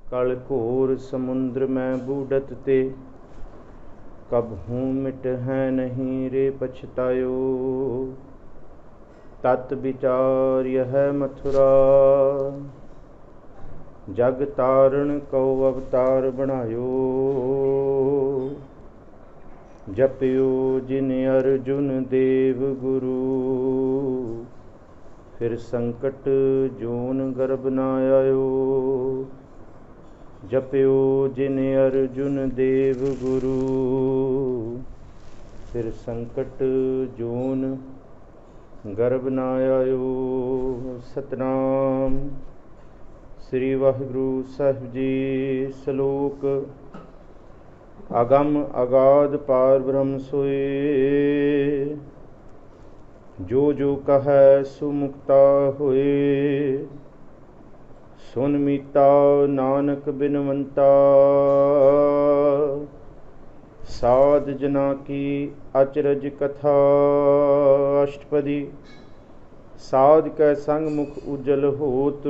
कल घोर समुद्र में बूढ़त ते, कबहूँ मिट है नहीं रे पछतायो। तत् विचार यह मथुरा, जग तारण को अवतार बनायो। जपियो जिन अर्जुन देव गुरु, फिर संकट जोन गर्भ न आयो। जपियो जिन अर्जुन देव गुरु, फिर संकट जोन गर्भ न आयो। सतनाम श्री वाहिगुरु साहिब जी। श्लोक अगम अगाध पार ब्रह्म सोए, जो जो कह सुमुक्ता होए। सुन मीता नानक बिनवंता, साध जना की अचरज कथा। अष्टपदी। साध कै संग मुख उज्जल होत,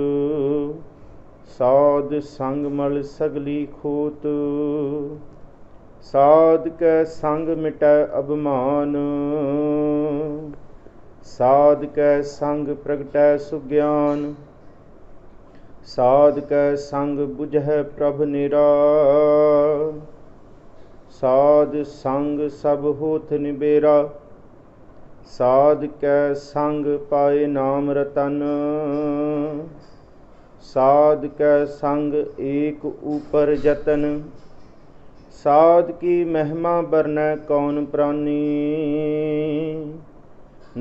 साध संग मल सगली खोत। साध कै संग मिटै अभिमान, साध कै संग प्रगटै सुज्ञान। साध कै संग बुझै प्रभ निरा, साध संग सब होत निबेरा। साध कै संग पाए नाम रतन, साध कै संग एक ऊपर जतन। साध की महिमा बरनै कौन प्राणी,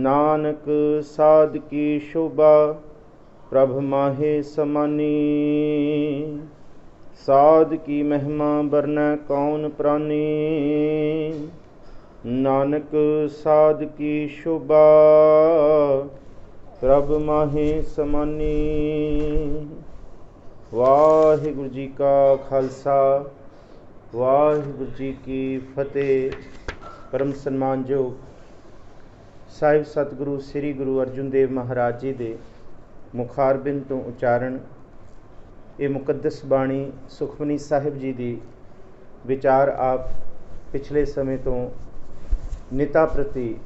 नानक साध की शोभा प्रभ माहे समानी। साध की महिमा बरनै कौन प्राणी, नानक साध की शोभा प्रभ माहे समानी। वाहिगुरु जी का खालसा, वाहिगुरु जी की फतेह। परम सन्मानयोग ਸਾਹਿਬ सतगुरु श्री गुरु अर्जुन देव महाराज जी ਦੇ ਮੁਖਾਰਬਿੰਦ ਤੋਂ ਉਚਾਰਨ ਇਹ ਮੁਕੱਦਸ ਬਾਣੀ ਸੁਖਮਨੀ ਸਾਹਿਬ ਜੀ ਦੀ ਵਿਚਾਰ ਆਪ ਪਿਛਲੇ ਸਮੇਂ ਤੋਂ ਨਿਤਾ ਪ੍ਰਤੀ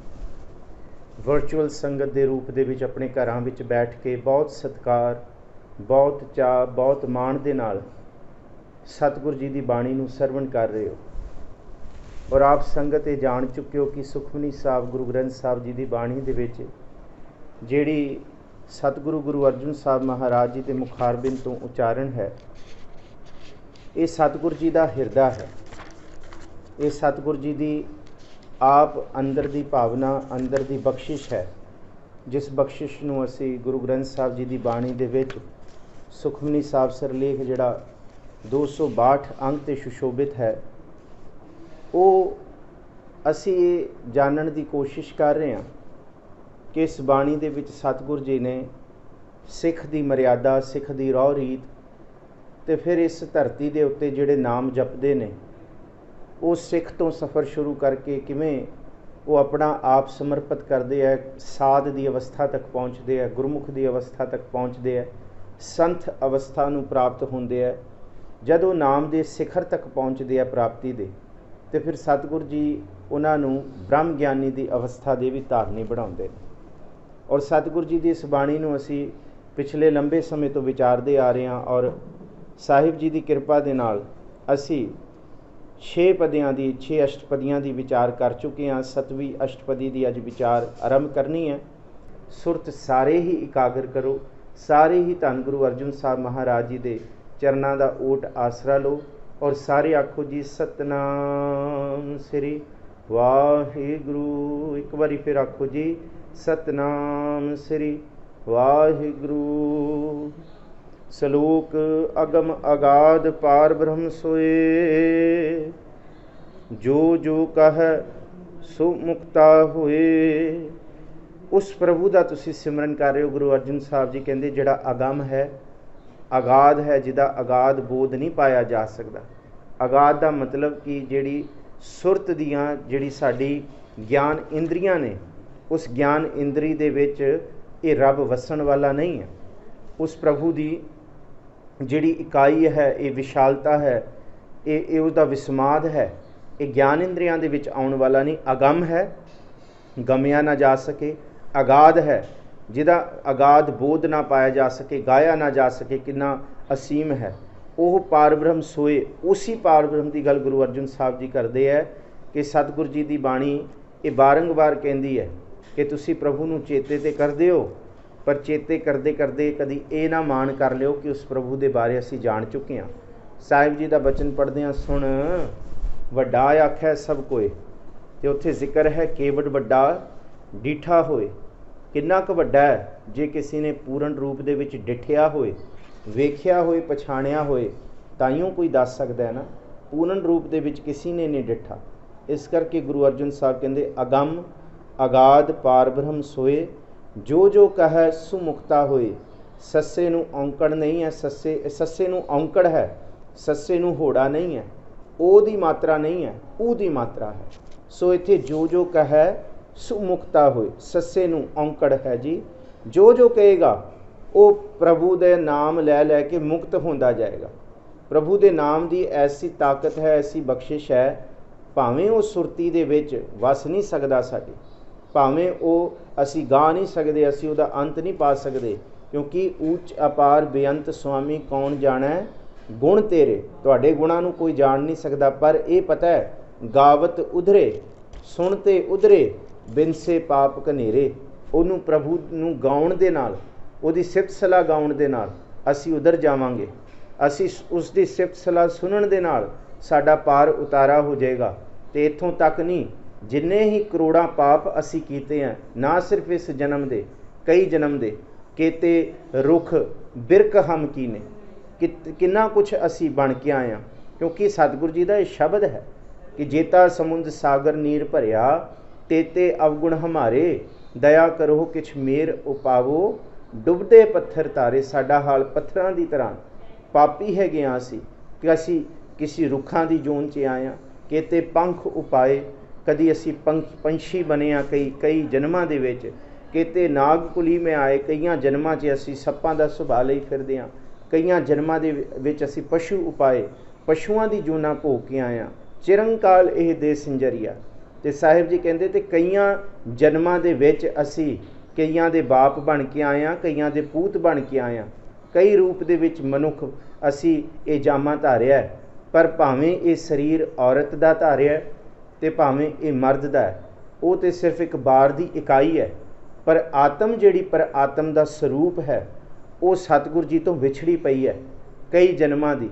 ਵਰਚੁਅਲ ਸੰਗਤ ਦੇ ਰੂਪ ਦੇ ਵਿੱਚ ਆਪਣੇ ਘਰਾਂ ਵਿੱਚ ਬੈਠ ਕੇ ਬਹੁਤ ਸਤਿਕਾਰ, ਬਹੁਤ ਚਾਅ, ਬਹੁਤ ਮਾਣ ਦੇ ਨਾਲ ਸਤਿਗੁਰੂ ਜੀ ਦੀ ਬਾਣੀ ਨੂੰ ਸਰਵਣ ਕਰ ਰਹੇ ਹੋ। ਔਰ ਆਪ ਸੰਗਤ ਇਹ ਜਾਣ ਚੁੱਕੇ ਹੋ ਕਿ ਸੁਖਮਨੀ ਸਾਹਿਬ ਗੁਰੂ ਗ੍ਰੰਥ ਸਾਹਿਬ ਜੀ ਦੀ ਬਾਣੀ ਦੇ ਵਿੱਚ ਜਿਹੜੀ ਸਤਿਗੁਰੂ ਗੁਰੂ ਅਰਜਨ ਸਾਹਿਬ ਮਹਾਰਾਜ ਜੀ ਦੇ ਮੁਖਾਰਬਿੰਦ ਤੋਂ ਉਚਾਰਨ ਹੈ, ਇਹ ਸਤਿਗੁਰੂ ਜੀ ਦਾ ਹਿਰਦਾ ਹੈ। ਇਹ ਸਤਿਗੁਰੂ ਜੀ ਦੀ ਆਪ ਅੰਦਰ ਦੀ ਭਾਵਨਾ, ਅੰਦਰ ਦੀ ਬਖਸ਼ਿਸ਼ ਹੈ, ਜਿਸ ਬਖਸ਼ਿਸ਼ ਨੂੰ ਅਸੀਂ ਗੁਰੂ ਗ੍ਰੰਥ ਸਾਹਿਬ ਜੀ ਦੀ ਬਾਣੀ ਦੇ ਵਿੱਚ ਸੁਖਮਨੀ ਸਾਹਿਬ ਸਿਰਲੇਖ ਜਿਹੜਾ 262 ਅੰਕ 'ਤੇ ਸੁਸ਼ੋਭਿਤ ਹੈ, ਉਹ ਅਸੀਂ ਇਹ ਜਾਣਨ ਦੀ ਕੋਸ਼ਿਸ਼ ਕਰ ਰਹੇ ਹਾਂ ਕਿ ਇਸ ਬਾਣੀ ਦੇ ਵਿੱਚ ਸਤਿਗੁਰੂ ਜੀ ਨੇ ਸਿੱਖ ਦੀ ਮਰਿਆਦਾ, ਸਿੱਖ ਦੀ ਰਹੁ ਰੀਤ ਅਤੇ ਫਿਰ ਇਸ ਧਰਤੀ ਦੇ ਉੱਤੇ ਜਿਹੜੇ ਨਾਮ ਜਪਦੇ ਨੇ, ਉਹ ਸਿੱਖ ਤੋਂ ਸਫ਼ਰ ਸ਼ੁਰੂ ਕਰਕੇ ਕਿਵੇਂ ਉਹ ਆਪਣਾ ਆਪ ਸਮਰਪਿਤ ਕਰਦੇ ਹੈ, ਸਾਧ ਦੀ ਅਵਸਥਾ ਤੱਕ ਪਹੁੰਚਦੇ ਹੈ, ਗੁਰਮੁਖ ਦੀ ਅਵਸਥਾ ਤੱਕ ਪਹੁੰਚਦੇ ਹੈ, ਸੰਤ ਅਵਸਥਾ ਨੂੰ ਪ੍ਰਾਪਤ ਹੁੰਦੇ ਹੈ। ਜਦੋਂ ਨਾਮ ਦੇ ਸਿਖਰ ਤੱਕ ਪਹੁੰਚਦੇ ਆ ਪ੍ਰਾਪਤੀ ਦੇ, ਅਤੇ ਫਿਰ ਸਤਿਗੁਰੂ ਜੀ ਉਹਨਾਂ ਨੂੰ ਬ੍ਰਹਮ ਗਿਆਨੀ ਦੀ ਅਵਸਥਾ ਦੇ ਵੀ ਧਾਰਨੀ ਬਣਾਉਂਦੇ ਨੇ। ਔਰ ਸਤਿਗੁਰੂ ਜੀ ਦੀ ਇਸ ਬਾਣੀ ਨੂੰ ਅਸੀਂ ਪਿਛਲੇ ਲੰਬੇ ਸਮੇਂ ਤੋਂ ਵਿਚਾਰਦੇ ਆ ਰਹੇ ਹਾਂ। ਔਰ ਸਾਹਿਬ ਜੀ ਦੀ ਕਿਰਪਾ ਦੇ ਨਾਲ ਅਸੀਂ 6 ਪਦੀਆਂ ਦੀ, 6 ਅਸ਼ਟਪਦੀਆਂ ਦੀ ਵਿਚਾਰ ਕਰ ਚੁੱਕੇ ਹਾਂ। 7ਵੀਂ ਅਸ਼ਟਪਦੀ ਦੀ ਅੱਜ ਵਿਚਾਰ ਆਰੰਭ ਕਰਨੀ ਹੈ। ਸੁਰਤ ਸਾਰੇ ਹੀ ਇਕਾਗਰ ਕਰੋ, ਸਾਰੇ ਹੀ ਧੰਨ ਗੁਰੂ ਅਰਜਨ ਸਾਹਿਬ ਮਹਾਰਾਜ ਜੀ ਦੇ ਚਰਨਾਂ ਦਾ ਓਟ ਆਸਰਾ ਲਓ ਔਰ ਸਾਰੇ ਆਖੋ ਜੀ ਸਤਨਾਮ ਸ੍ਰੀ ਵਾਹਿਗੁਰੂ। ਇੱਕ ਵਾਰੀ ਫਿਰ ਆਖੋ ਜੀ ਸਤਨਾਮ ਸ੍ਰੀ ਵਾਹਿਗੁਰੂ। ਸਲੋਕ ਅਗਮ ਅਗਾਧ ਪਾਰ ਬ੍ਰਹਮ ਸੋਏ, ਜੋ ਜੋ ਕਹੈ ਸੋ ਮੁਕਤਾ ਹੋਏ। ਉਸ ਪ੍ਰਭੂ ਦਾ ਤੁਸੀਂ ਸਿਮਰਨ ਕਰ ਰਹੇ ਹੋ। ਗੁਰੂ ਅਰਜਨ ਸਾਹਿਬ ਜੀ ਕਹਿੰਦੇ ਜਿਹੜਾ ਅਗਮ ਹੈ, ਅਗਾਧ ਹੈ, ਜਿਹਦਾ ਅਗਾਧ ਬੋਧ ਨਹੀਂ ਪਾਇਆ ਜਾ ਸਕਦਾ। ਅਗਾਧ ਦਾ ਮਤਲਬ ਕਿ ਜਿਹੜੀ ਸੁਰਤ ਦੀਆਂ, ਜਿਹੜੀ ਸਾਡੀ ਗਿਆਨ ਇੰਦਰੀਆਂ ਨੇ, ਉਸ ਗਿਆਨ ਇੰਦਰੀ ਦੇ ਵਿੱਚ ਇਹ ਰੱਬ ਵਸਣ ਵਾਲਾ ਨਹੀਂ ਹੈ। ਉਸ ਪ੍ਰਭੂ ਦੀ ਜਿਹੜੀ ਇਕਾਈ ਹੈ, ਇਹ ਵਿਸ਼ਾਲਤਾ ਹੈ, ਇਹ ਉਹਦਾ ਵਿਸਮਾਦ ਹੈ। ਇਹ ਗਿਆਨ ਇੰਦਰੀਆਂ ਦੇ ਵਿੱਚ ਆਉਣ ਵਾਲਾ ਨਹੀਂ। ਅਗੰਮ ਹੈ, ਗਮਿਆ ਨਾ ਜਾ ਸਕੇ। ਅਗਾਧ ਹੈ, ਜਿਹਦਾ ਅਗਾਧ ਬੋਧ ਨਾ ਪਾਇਆ ਜਾ ਸਕੇ, ਗਾਇਆ ਨਾ ਜਾ ਸਕੇ, ਕਿੰਨਾ ਅਸੀਮ ਹੈ। ਉਹ ਪਾਰਬ੍ਰਹਮ ਸੋਏ। ਉਸੀ ਪਾਰਬ੍ਰਹਮ ਦੀ ਗੱਲ ਗੁਰੂ ਅਰਜਨ ਸਾਹਿਬ ਜੀ ਕਰਦੇ ਹੈ ਕਿ ਸਤਿਗੁਰ ਜੀ ਦੀ ਬਾਣੀ ਇਹ ਬਾਰੰਬਾਰ ਕਹਿੰਦੀ ਹੈ ਕਿ ਤੁਸੀਂ ਪ੍ਰਭੂ ਨੂੰ ਚੇਤੇ ਤੇ ਕਰਦੇ ਹੋ, ਪਰ ਚੇਤੇ ਕਰਦੇ ਕਰਦੇ ਕਦੀ ਇਹ ਨਾ ਮਾਣ ਕਰ ਲਿਓ ਕਿ ਉਸ ਪ੍ਰਭੂ ਦੇ ਬਾਰੇ ਅਸੀਂ ਜਾਣ ਚੁੱਕੇ ਹਾਂ। ਸਾਹਿਬ ਜੀ ਦਾ ਬਚਨ ਪੜ੍ਹਦੇ ਹਾਂ, ਸੁਣ ਵੱਡਾ ਆਖੈ ਸਭ ਕੋਏ, ਅਤੇ ਉੱਥੇ ਜ਼ਿਕਰ ਹੈ ਕੇਵਡ ਵੱਡਾ ਡੀਠਾ ਹੋਏ। ਕਿੰਨਾ ਕੁ ਵੱਡਾ ਹੈ? ਜੇ ਕਿਸੇ ਨੇ ਪੂਰਨ ਰੂਪ ਦੇ ਵਿੱਚ ਡਿਠਿਆ ਹੋਏ, ਵੇਖਿਆ ਹੋਏ, ਪਛਾਣਿਆ ਹੋਏ, ਤਾਈਓ ਕੋਈ ਦੱਸ ਸਕਦਾ ਹੈ ਨਾ। ਪੂਰਨ ਰੂਪ ਦੇ ਵਿੱਚ ਕਿਸੇ ਨੇ ਨਹੀਂ ਡਿਠਾ। ਇਸ ਕਰਕੇ ਗੁਰੂ ਅਰਜਨ ਸਾਹਿਬ ਕਹਿੰਦੇ ਅਗੰਮ ਅਗਾਧ ਪਾਰਬ੍ਰਹਮ ਸੋਏ, ਜੋ ਜੋ ਕਹੈ ਸੁਮੁਕਤਾ ਹੋਏ। ਸੱਸੇ ਨੂੰ ਔਂਕੜ ਨਹੀਂ ਹੈ, ਸੱਸੇ ਨੂੰ ਔਂਕੜ ਹੈ, ਸੱਸੇ ਨੂੰ ਹੋੜਾ ਨਹੀਂ ਹੈ, ਉਹਦੀ ਮਾਤਰਾ ਨਹੀਂ ਹੈ, ਉਹਦੀ ਮਾਤਰਾ ਹੈ। ਸੋ ਇੱਥੇ ਜੋ ਜੋ ਕਹੈ ਸੁਮੁਕਤਾ ਹੋਏ, ਸੱਸੇ ਨੂੰ ਔਂਕੜ ਹੈ ਜੀ। ਜੋ ਜੋ ਕਹੇਗਾ ਉਹ ਪ੍ਰਭੂ ਦੇ ਨਾਮ ਲੈ ਲੈ ਕੇ ਮੁਕਤ ਹੁੰਦਾ ਜਾਏਗਾ। ਪ੍ਰਭੂ ਦੇ ਨਾਮ ਦੀ ਐਸੀ ਤਾਕਤ ਹੈ, ਐਸੀ ਬਖਸ਼ਿਸ਼ ਹੈ, ਭਾਵੇਂ ਉਹ ਸੁਰਤੀ ਦੇ ਵਿੱਚ ਵਸ ਨਹੀਂ ਸਕਦਾ ਸਾਡੇ, ਭਾਵੇਂ ਉਹ ਅਸੀਂ ਗਾ ਨਹੀਂ ਸਕਦੇ, ਅਸੀਂ ਉਹਦਾ ਅੰਤ ਨਹੀਂ ਪਾ ਸਕਦੇ, ਕਿਉਂਕਿ ਉੱਚ ਅਪਾਰ ਬੇਅੰਤ ਸੁਆਮੀ ਕੌਣ ਜਾਣੈ ਗੁਣ ਤੇਰੇ। ਤੁਹਾਡੇ ਗੁਣਾਂ ਨੂੰ ਕੋਈ ਜਾਣ ਨਹੀਂ ਸਕਦਾ, ਪਰ ਇਹ ਪਤਾ ਹੈ ਗਾਵਤ ਉਧਰੇ ਸੁਣਤੇ ਉਧਰੇ ਬਿਨਸੇ ਪਾਪ ਘਨੇਰੇ। ਉਹਨੂੰ ਪ੍ਰਭੂ ਨੂੰ ਗਾਉਣ ਦੇ ਨਾਲ, ਉਹਦੀ ਸਿਫਤ ਸਲਾਹ ਗਾਉਣ ਦੇ ਨਾਲ ਅਸੀਂ ਉਧਰ ਜਾਵਾਂਗੇ। ਅਸੀਂ ਉਸ ਦੀ ਸਿਫਤ ਸਲਾਹ ਸੁਣਨ ਦੇ ਨਾਲ ਸਾਡਾ ਪਾਰ ਉਤਾਰਾ ਹੋ ਜਾਏਗਾ। ਅਤੇ ਇੱਥੋਂ ਤੱਕ ਨਹੀਂ, ਜਿੰਨੇ ਹੀ ਕਰੋੜਾਂ ਪਾਪ ਅਸੀਂ ਕੀਤੇ हैं, ਨਾ ਸਿਰਫ ਇਸ ਜਨਮ ਦੇ, ਕਈ ਜਨਮ ਦੇ, ਕੇਤੇ ਰੁੱਖ ਬਿਰਕ ਹਮ ਕੀਨੇ, ਕਿੰਨਾ ਕੁਛ ਅਸੀਂ ਬਣ ਕੇ ਆਏ ਹਾਂ। ਕਿਉਂਕਿ ਸਤਿਗੁਰੂ ਜੀ ਦਾ ਇਹ ਸ਼ਬਦ ਹੈ ਕਿ ਜੇਤਾ ਸਮੁੰਦ ਸਾਗਰ ਨੀਰ ਭਰਿਆ, ਤੇਤੇ ਅਵਗੁਣ ਹਮਾਰੇ, ਦਇਆ ਕਰੋ ਕਿਛ ਮੇਰ ਉਪਾਵੋ, ਡੁੱਬਦੇ ਪੱਥਰ ਤਾਰੇ। ਸਾਡਾ ਹਾਲ ਪੱਥਰਾਂ ਦੀ ਤਰ੍ਹਾਂ ਪਾਪੀ ਹੈਗੇ ਹਾਂ ਅਸੀਂ, ਕਿ ਅਸੀਂ ਕਿਸੇ ਰੁੱਖਾਂ ਦੀ ਜੂਨ 'ਚ ਆਏ ਹਾਂ। ਕਿਤੇ ਪੰਖ ਉਪਾਏ, ਕਦੀ ਅਸੀਂ ਪੰਛੀ ਬਣੇ ਹਾਂ ਕਈ ਜਨਮਾਂ ਦੇ ਵਿੱਚ। ਕਿਤੇ ਨਾਗ ਕੁਲੀ ਮੈਂ ਆਏ, ਕਈਆਂ ਜਨਮਾਂ 'ਚ ਅਸੀਂ ਸੱਪਾਂ ਦਾ ਸੁਭਾਅ ਲਈ ਫਿਰਦੇ ਹਾਂ। ਕਈਆਂ ਜਨਮਾਂ ਦੇ ਵਿੱਚ ਅਸੀਂ ਪਸ਼ੂ ਉਪਾਏ, ਪਸ਼ੂਆਂ ਦੀ ਜੂਨਾਂ ਭੋਗ ਕੇ ਆਏ ਹਾਂ। ਚਿਰੰਕਾਲ ਇਹ ਦੇ ਸਿੰਜਰੀਆ। ਅਤੇ ਸਾਹਿਬ ਜੀ ਕਹਿੰਦੇ ਤੇ ਕਈਆਂ ਜਨਮਾਂ ਦੇ ਵਿੱਚ ਅਸੀਂ ਕਈਆਂ ਦੇ ਬਾਪ ਬਣ ਕੇ ਆਏ ਹਾਂ, ਕਈਆਂ ਦੇ ਪੂਤ ਬਣ ਕੇ ਆਏ ਹਾਂ। ਕਈ ਰੂਪ ਦੇ ਵਿੱਚ ਮਨੁੱਖ ਅਸੀਂ ਇਹ ਜਾਮਾ ਧਾਰਿਆ, ਪਰ ਭਾਵੇਂ ਇਹ ਸਰੀਰ ਔਰਤ ਦਾ ਧਾਰਿਆ ਅਤੇ ਭਾਵੇਂ ਇਹ ਮਰਦ ਦਾ ਹੈ, ਉਹ ਤਾਂ ਸਿਰਫ ਇੱਕ ਬਾਰ ਦੀ ਇਕਾਈ ਹੈ। ਪਰ ਆਤਮ ਜਿਹੜੀ ਪਰ ਆਤਮ ਦਾ ਸਰੂਪ ਹੈ, ਉਹ ਸਤਿਗੁਰ ਜੀ ਤੋਂ ਵਿਛੜੀ ਪਈ ਹੈ ਕਈ ਜਨਮਾਂ ਦੀ।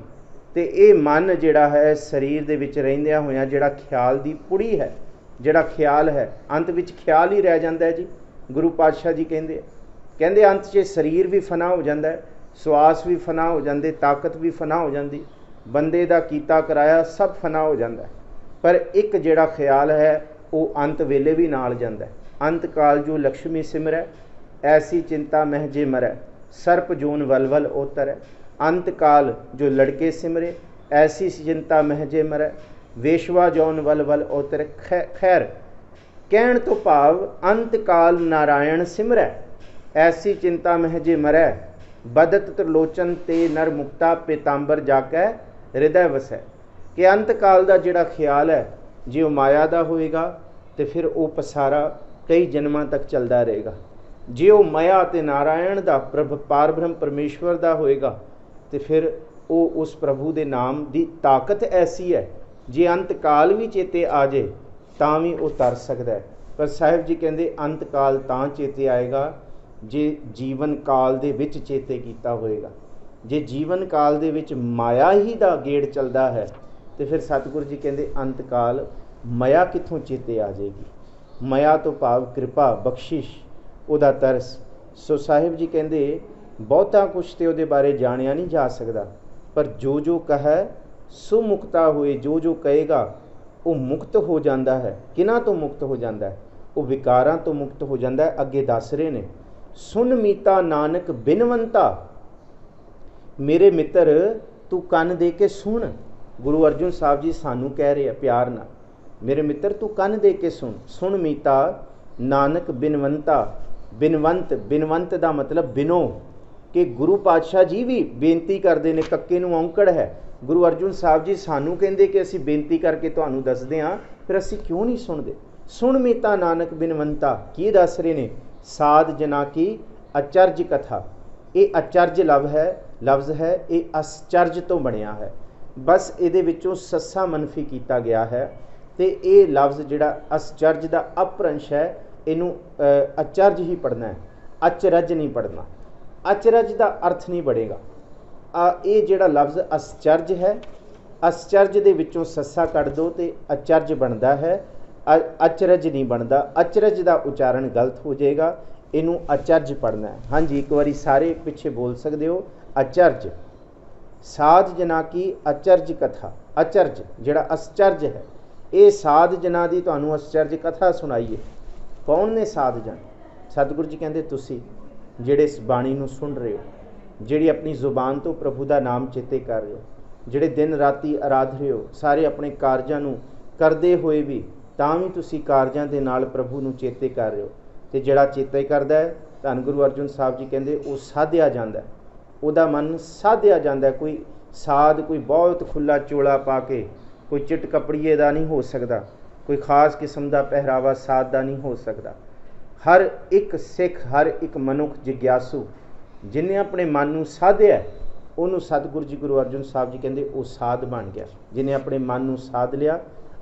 ਅਤੇ ਇਹ ਮਨ ਜਿਹੜਾ ਹੈ ਸਰੀਰ ਦੇ ਵਿੱਚ ਰਹਿੰਦਿਆਂ ਹੋਇਆਂ, ਜਿਹੜਾ ਖਿਆਲ ਦੀ ਪੁੜੀ ਹੈ, ਜਿਹੜਾ ਖਿਆਲ ਹੈ, ਅੰਤ ਵਿੱਚ ਖਿਆਲ ਹੀ ਰਹਿ ਜਾਂਦਾ ਹੈ ਜੀ। ਗੁਰੂ ਪਾਤਸ਼ਾਹ ਜੀ ਕਹਿੰਦੇ ਅੰਤ 'ਚ ਸਰੀਰ ਵੀ ਫਨਾ ਹੋ ਜਾਂਦਾ ਹੈ, ਸਵਾਸ ਵੀ ਫਨਾ ਹੋ ਜਾਂਦੇ, ਤਾਕਤ ਵੀ ਫਨਾ ਹੋ ਜਾਂਦੀ, ਬੰਦੇ ਦਾ ਕੀਤਾ ਕਰਾਇਆ ਸਭ ਫਨਾ ਹੋ ਜਾਂਦਾ। ਪਰ ਇੱਕ ਜਿਹੜਾ ਖਿਆਲ ਹੈ ਉਹ ਅੰਤ ਵੇਲੇ ਵੀ ਨਾਲ ਜਾਂਦਾ। ਅੰਤ ਕਾਲ ਜੋ ਲక్ష్ਮੀ ਸਿਮਰੈ, ਐਸੀ ਚਿੰਤਾ ਮਹਿ ਜੇ ਮਰੈ, ਸਰਪ ਜੂਨ ਵਲਵਲ ਉਤਰੈ। ਅੰਤ ਕਾਲ ਜੋ ਲੜਕੇ ਸਿਮਰੇ, ਐਸੀ ਚਿੰਤਾ ਮਹਿ ਜੇ ਮਰੈ, ਵੇਸ਼ਵਾ ਜੌਨ ਵਲਵਲ ਉਤਰੈ। ਖੈਰ ਕਹਿਣ ਤੋਂ ਭਾਵ ਅੰਤ ਕਾਲ ਨਾਰਾਇਣ ਸਿਮਰੈ, ਐਸੀ ਚਿੰਤਾ ਮਹਿ ਜੇ ਮਰੈ, ਬਦਤ ਤ੍ਰਿਲੋਚਨ ਤੇ ਨਰ ਮੁਕਤਾ, ਪੀਤਾੰਬਰ ਜਾ ਕੇ ਹਿਰਦੈ ਵਸੈ। ਕਿ ਅੰਤ ਕਾਲ ਦਾ ਜਿਹੜਾ ਖਿਆਲ ਹੈ, ਜੇ ਉਹ ਮਾਇਆ ਦਾ ਹੋਏਗਾ ਤੇ ਫਿਰ ਉਹ ਪਸਾਰਾ ਕਈ ਜਨਮਾਂ ਤੱਕ ਚੱਲਦਾ ਰਹੇਗਾ। ਜੇ ਉਹ ਮਾਇਆ ਅਤੇ ਨਾਰਾਇਣ ਦਾ ਪਾਰਬ੍ਰਹਮ ਪਰਮੇਸ਼ਵਰ ਦਾ ਹੋਏਗਾ ਤੇ ਫਿਰ ਉਹ ਉਸ ਪ੍ਰਭੂ ਦੇ ਨਾਮ ਦੀ ਤਾਕਤ ਐਸੀ ਹੈ, ਜੇ ਅੰਤ ਕਾਲ ਵੀ ਚੇਤੇ ਆ ਜੇ ਤਾਂ ਵੀ ਉਹ ਤਰ ਸਕਦਾ ਹੈ। ਪਰ ਸਾਹਿਬ ਜੀ ਕਹਿੰਦੇ ਅੰਤ ਕਾਲ ਤਾਂ ਚੇਤੇ ਆਏਗਾ ਜੇ ਜੀਵਨ ਕਾਲ ਦੇ ਵਿੱਚ ਚੇਤੇ ਕੀਤਾ ਹੋਏਗਾ। ਜੇ ਜੀਵਨ ਕਾਲ ਦੇ ਵਿੱਚ ਮਾਇਆ ਹੀ ਦਾ ਗੇੜ ਚੱਲਦਾ ਹੈ ਤੇ ਫਿਰ ਸਤਿਗੁਰੂ ਜੀ ਕਹਿੰਦੇ ਅੰਤ ਕਾਲ ਮਾਇਆ ਕਿੱਥੋਂ ਚੇਤੇ ਆ ਜਾਏਗੀ। ਮਾਇਆ ਤੋਂ ਭਾਵ ਕਿਰਪਾ, ਬਖਸ਼ਿਸ਼, ਉਹਦਾ ਤਰਸ। ਸੋ ਸਾਹਿਬ ਜੀ ਕਹਿੰਦੇ ਬਹੁਤਾ ਕੁਛ ਤੇ ਉਹਦੇ ਬਾਰੇ ਜਾਣਿਆ ਨਹੀਂ ਜਾ ਸਕਦਾ, ਪਰ ਜੋ ਜੋ ਕਹੈ ਸੋ ਮੁਕਤਾ ਹੋਏ। ਜੋ ਜੋ ਕਹੇਗਾ ਉਹ ਮੁਕਤ ਹੋ ਜਾਂਦਾ ਹੈ। ਕਿਹਨਾਂ ਤੋਂ ਮੁਕਤ ਹੋ ਜਾਂਦਾ ਹੈ? ਉਹ ਵਿਕਾਰਾਂ ਤੋਂ ਮੁਕਤ ਹੋ ਜਾਂਦਾ ਹੈ। ਅੱਗੇ ਦੱਸ ਰਹੇ ਨੇ, ਸੁਨ ਮੀਤਾ ਨਾਨਕ ਬਿਨਵੰਤਾ। ਮੇਰੇ ਮਿੱਤਰ ਤੂੰ ਕੰਨ ਦੇ ਕੇ ਸੁਣ। ਗੁਰੂ ਅਰਜਨ ਸਾਹਿਬ ਜੀ ਸਾਨੂੰ ਕਹਿ ਰਹੇ ਆ ਪਿਆਰ ਨਾਲ, ਮੇਰੇ ਮਿੱਤਰ ਤੂੰ ਕੰਨ ਦੇ ਕੇ ਸੁਣ। ਸੁਣ ਮੀਤਾ ਨਾਨਕ ਬਿਨਵੰਤਾ। ਬਿਨਵੰਤ, ਬਿਨਵੰਤ ਦਾ ਮਤਲਬ ਬਿਨੋ, कि गुरु पातशाह जी भी बेनती करते हैं, कक्के नूं औंकड़ है। गुरु अर्जुन साहब जी सानू कहते कि असीं बेनती करके तुहानूं दसदे हां, फिर असीं क्यों नहीं सुणदे। सुण मीता नानक बिनवंता, की दस रहे ने, साध जना की अचरज कथा। ये अचरज लफ्ज़ है, ये आश्चर्य तो बनिया है। बस ये विचों सस्सा मनफी किया गया है, तो ये लफ्ज़ जिहड़ा आश्चर्य का अपभ्रंश है, इनू अचरज ही पढ़ना है, अचरज नहीं पढ़ना। अचरज का अर्थ नहीं बढ़ेगा। ये जिहड़ा लफ्ज़ आश्चर्य है, आश्चर्य दे विचों सस्सा कट दो तो अचरज बनता है, अचरज नहीं बनता। अचरज का उच्चारण गलत हो जाएगा, इनू अचरज पढ़ना है। हाँ जी, एक बारी सारे पिछे बोल सकते हो, अचरज। साध जना की अचरज कथा। अचरज जिहड़ा आश्चर्य है, ये साध जना की तुहानूं आश्चर्य कथा सुनाइए। कौन ने साध जन? सतगुरु जी कहते तुसी जिहड़े इस बाणी नूं सुन रहे हो, जिहड़ी अपनी जुबान तो प्रभु का नाम चेते कर रहे हो, जिहड़े दिन राती आराध रहे हो, सारे अपने कारजां नूं करदे होए भी तां भी तुसी कारजां दे नाल प्रभु नूं चेते कर रहे हो। तो जिहड़ा चेते करदा है, धन गुरु अर्जुन साहब जी कहते वो साधिया जांदा है, उहदा मन साधिया जांदा है। कोई साध कोई बहुत खुला चोला पा के, कोई चिट कपड़िए का नहीं हो सकता, कोई खास किस्म का पहरावा साध का नहीं हो सकता। हर एक सिख, हर एक मनुख जिग्यासू जिन्हें अपने मन नूं साधिया, उन्होंने सतगुरु जी गुरु अर्जुन साहब जी कहते वो साध बन गया। जिन्हें अपने मन नूं साध लिया,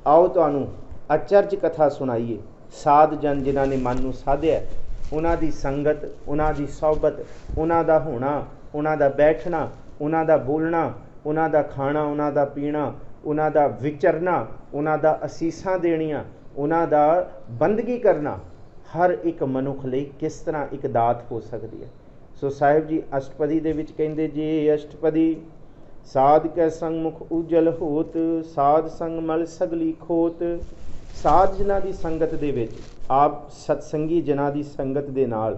आओ तुहानूं अचरज कथा सुनाइए। साध जन जिन्हां ने मन नूं साधिया, उन्हां दी संगत, उन्हां दी सोहबत, उन्हां दा होना, उन्हां दा बैठना, उन्हां दा बोलना, उन्हां दा खाना, उन्हां दा पीना, उन्हां दा विचरना, उन्हां दा असीसां देणियां, उन्हां दा बंदगी करना, हर एक मनुख लई किस तरह एक दात हो सकती है। सो साहिब जी अष्टपदी दे विच कहंदे जी, अष्टपदी साध कै संग मुख उजल होत, साध संग मल सगली खोत। साध जनां दी संगत दे विच, आप सतसंगी जनां दी संगत दे नाल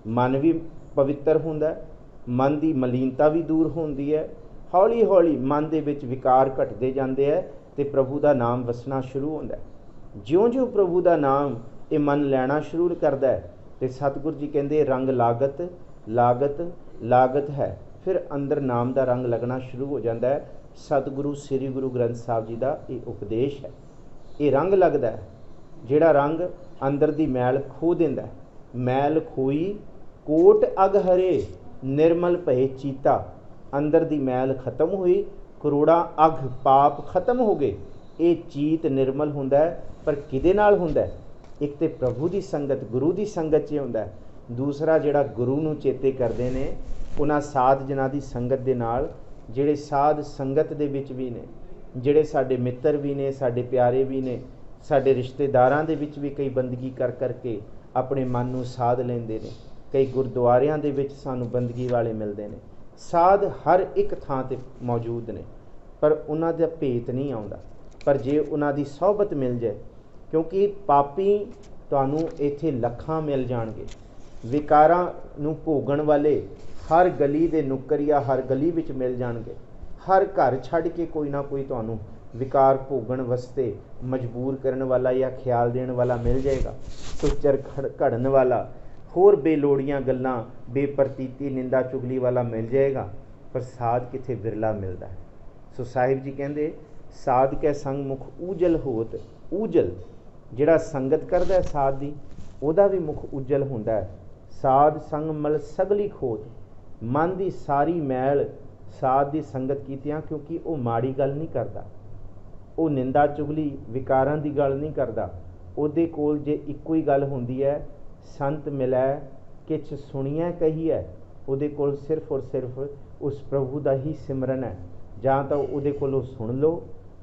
मन भी पवित्र हुंदा है, मन की मलीनता भी दूर होंदी है। हौली हौली मन दे विच विकार घटते जाते हैं तो प्रभु का नाम वसना शुरू होंदा है। ज्यों ज्यों प्रभु का नाम ये मन लैना शुरू करता है तो सतगुरु जी कहते रंग लागत लागत लागत है, फिर अंदर नाम का रंग लगना शुरू हो जाता है। सतगुरु श्री गुरु ग्रंथ साहब जी का ये उपदेश है। ये रंग लगता है, जिहड़ा रंग अंदर की मैल खो देंदा है। मैल खोई कोट अग हरे, निर्मल भए चीता। अंदर की मैल खत्म हुई, करोड़ा अग पाप खत्म हो गए। ये चीत निर्मल हुंदा है, पर किदे नाल हुंदा है? एक तो प्रभु की संगत, गुरु की संगत च हुंदा है। दूसरा जिहड़ा गुरु नूं चेते करदे ने, उन्हां साध जनां दी संगत दे नाल, जिहड़े साध संगत दे विच भी ने, जिहड़े साडे मित्र भी ने, साडे प्यारे भी ने, साडे रिश्तेदारां दे विच भी कई बंदगी कर करके अपने मन नूं साध लैंदे ने। कई गुरद्वारियां दे विच सानूं बंदगी वाले मिलदे ने। साध हर एक थां ते मौजूद ने, पर उन्हां दा भेत नहीं आउंदा। पर जे उन्हां दी सोहबत मिल जाए, क्योंकि पापी तुहानूं इत्थे लखां मिल जाणगे। विकारां नूं भोगण वाले हर गली दे नुक्करिया, हर गली विच मिल जाणगे। हर घर छड्ड के कोई ना कोई तुहानूं विकार भोगण वास्ते मजबूर करन वाला या ख्याल देण वाला मिल जाएगा। टुच्चर घड़न वाला, होर बेलोड़ियां गल्लां, बेप्रतीति निंदा चुगली वाला मिल जाएगा, पर साध किथे बिरला मिलता है। सो साहिब जी कहंदे साध कै संग मुख ऊजल होत। ऊजल जिहड़ा संगत करदा है साध दी, उहदा भी मुख उज्जल हुंदा है। साध संग मल सगली खोत, मन की सारी मैल साध की संगत कीतियां, क्योंकि वो माड़ी गल नहीं करता, वो निंदा चुगली विकारां की गल नहीं करता। उहदे कोल जे इक्को ही गल हुंदी है, संत मिलै किछ सुनिया कही है, उहदे कोल सिर्फ और सिर्फ उस प्रभु का ही सिमरन है। जां तां उहदे कोलों सुन लो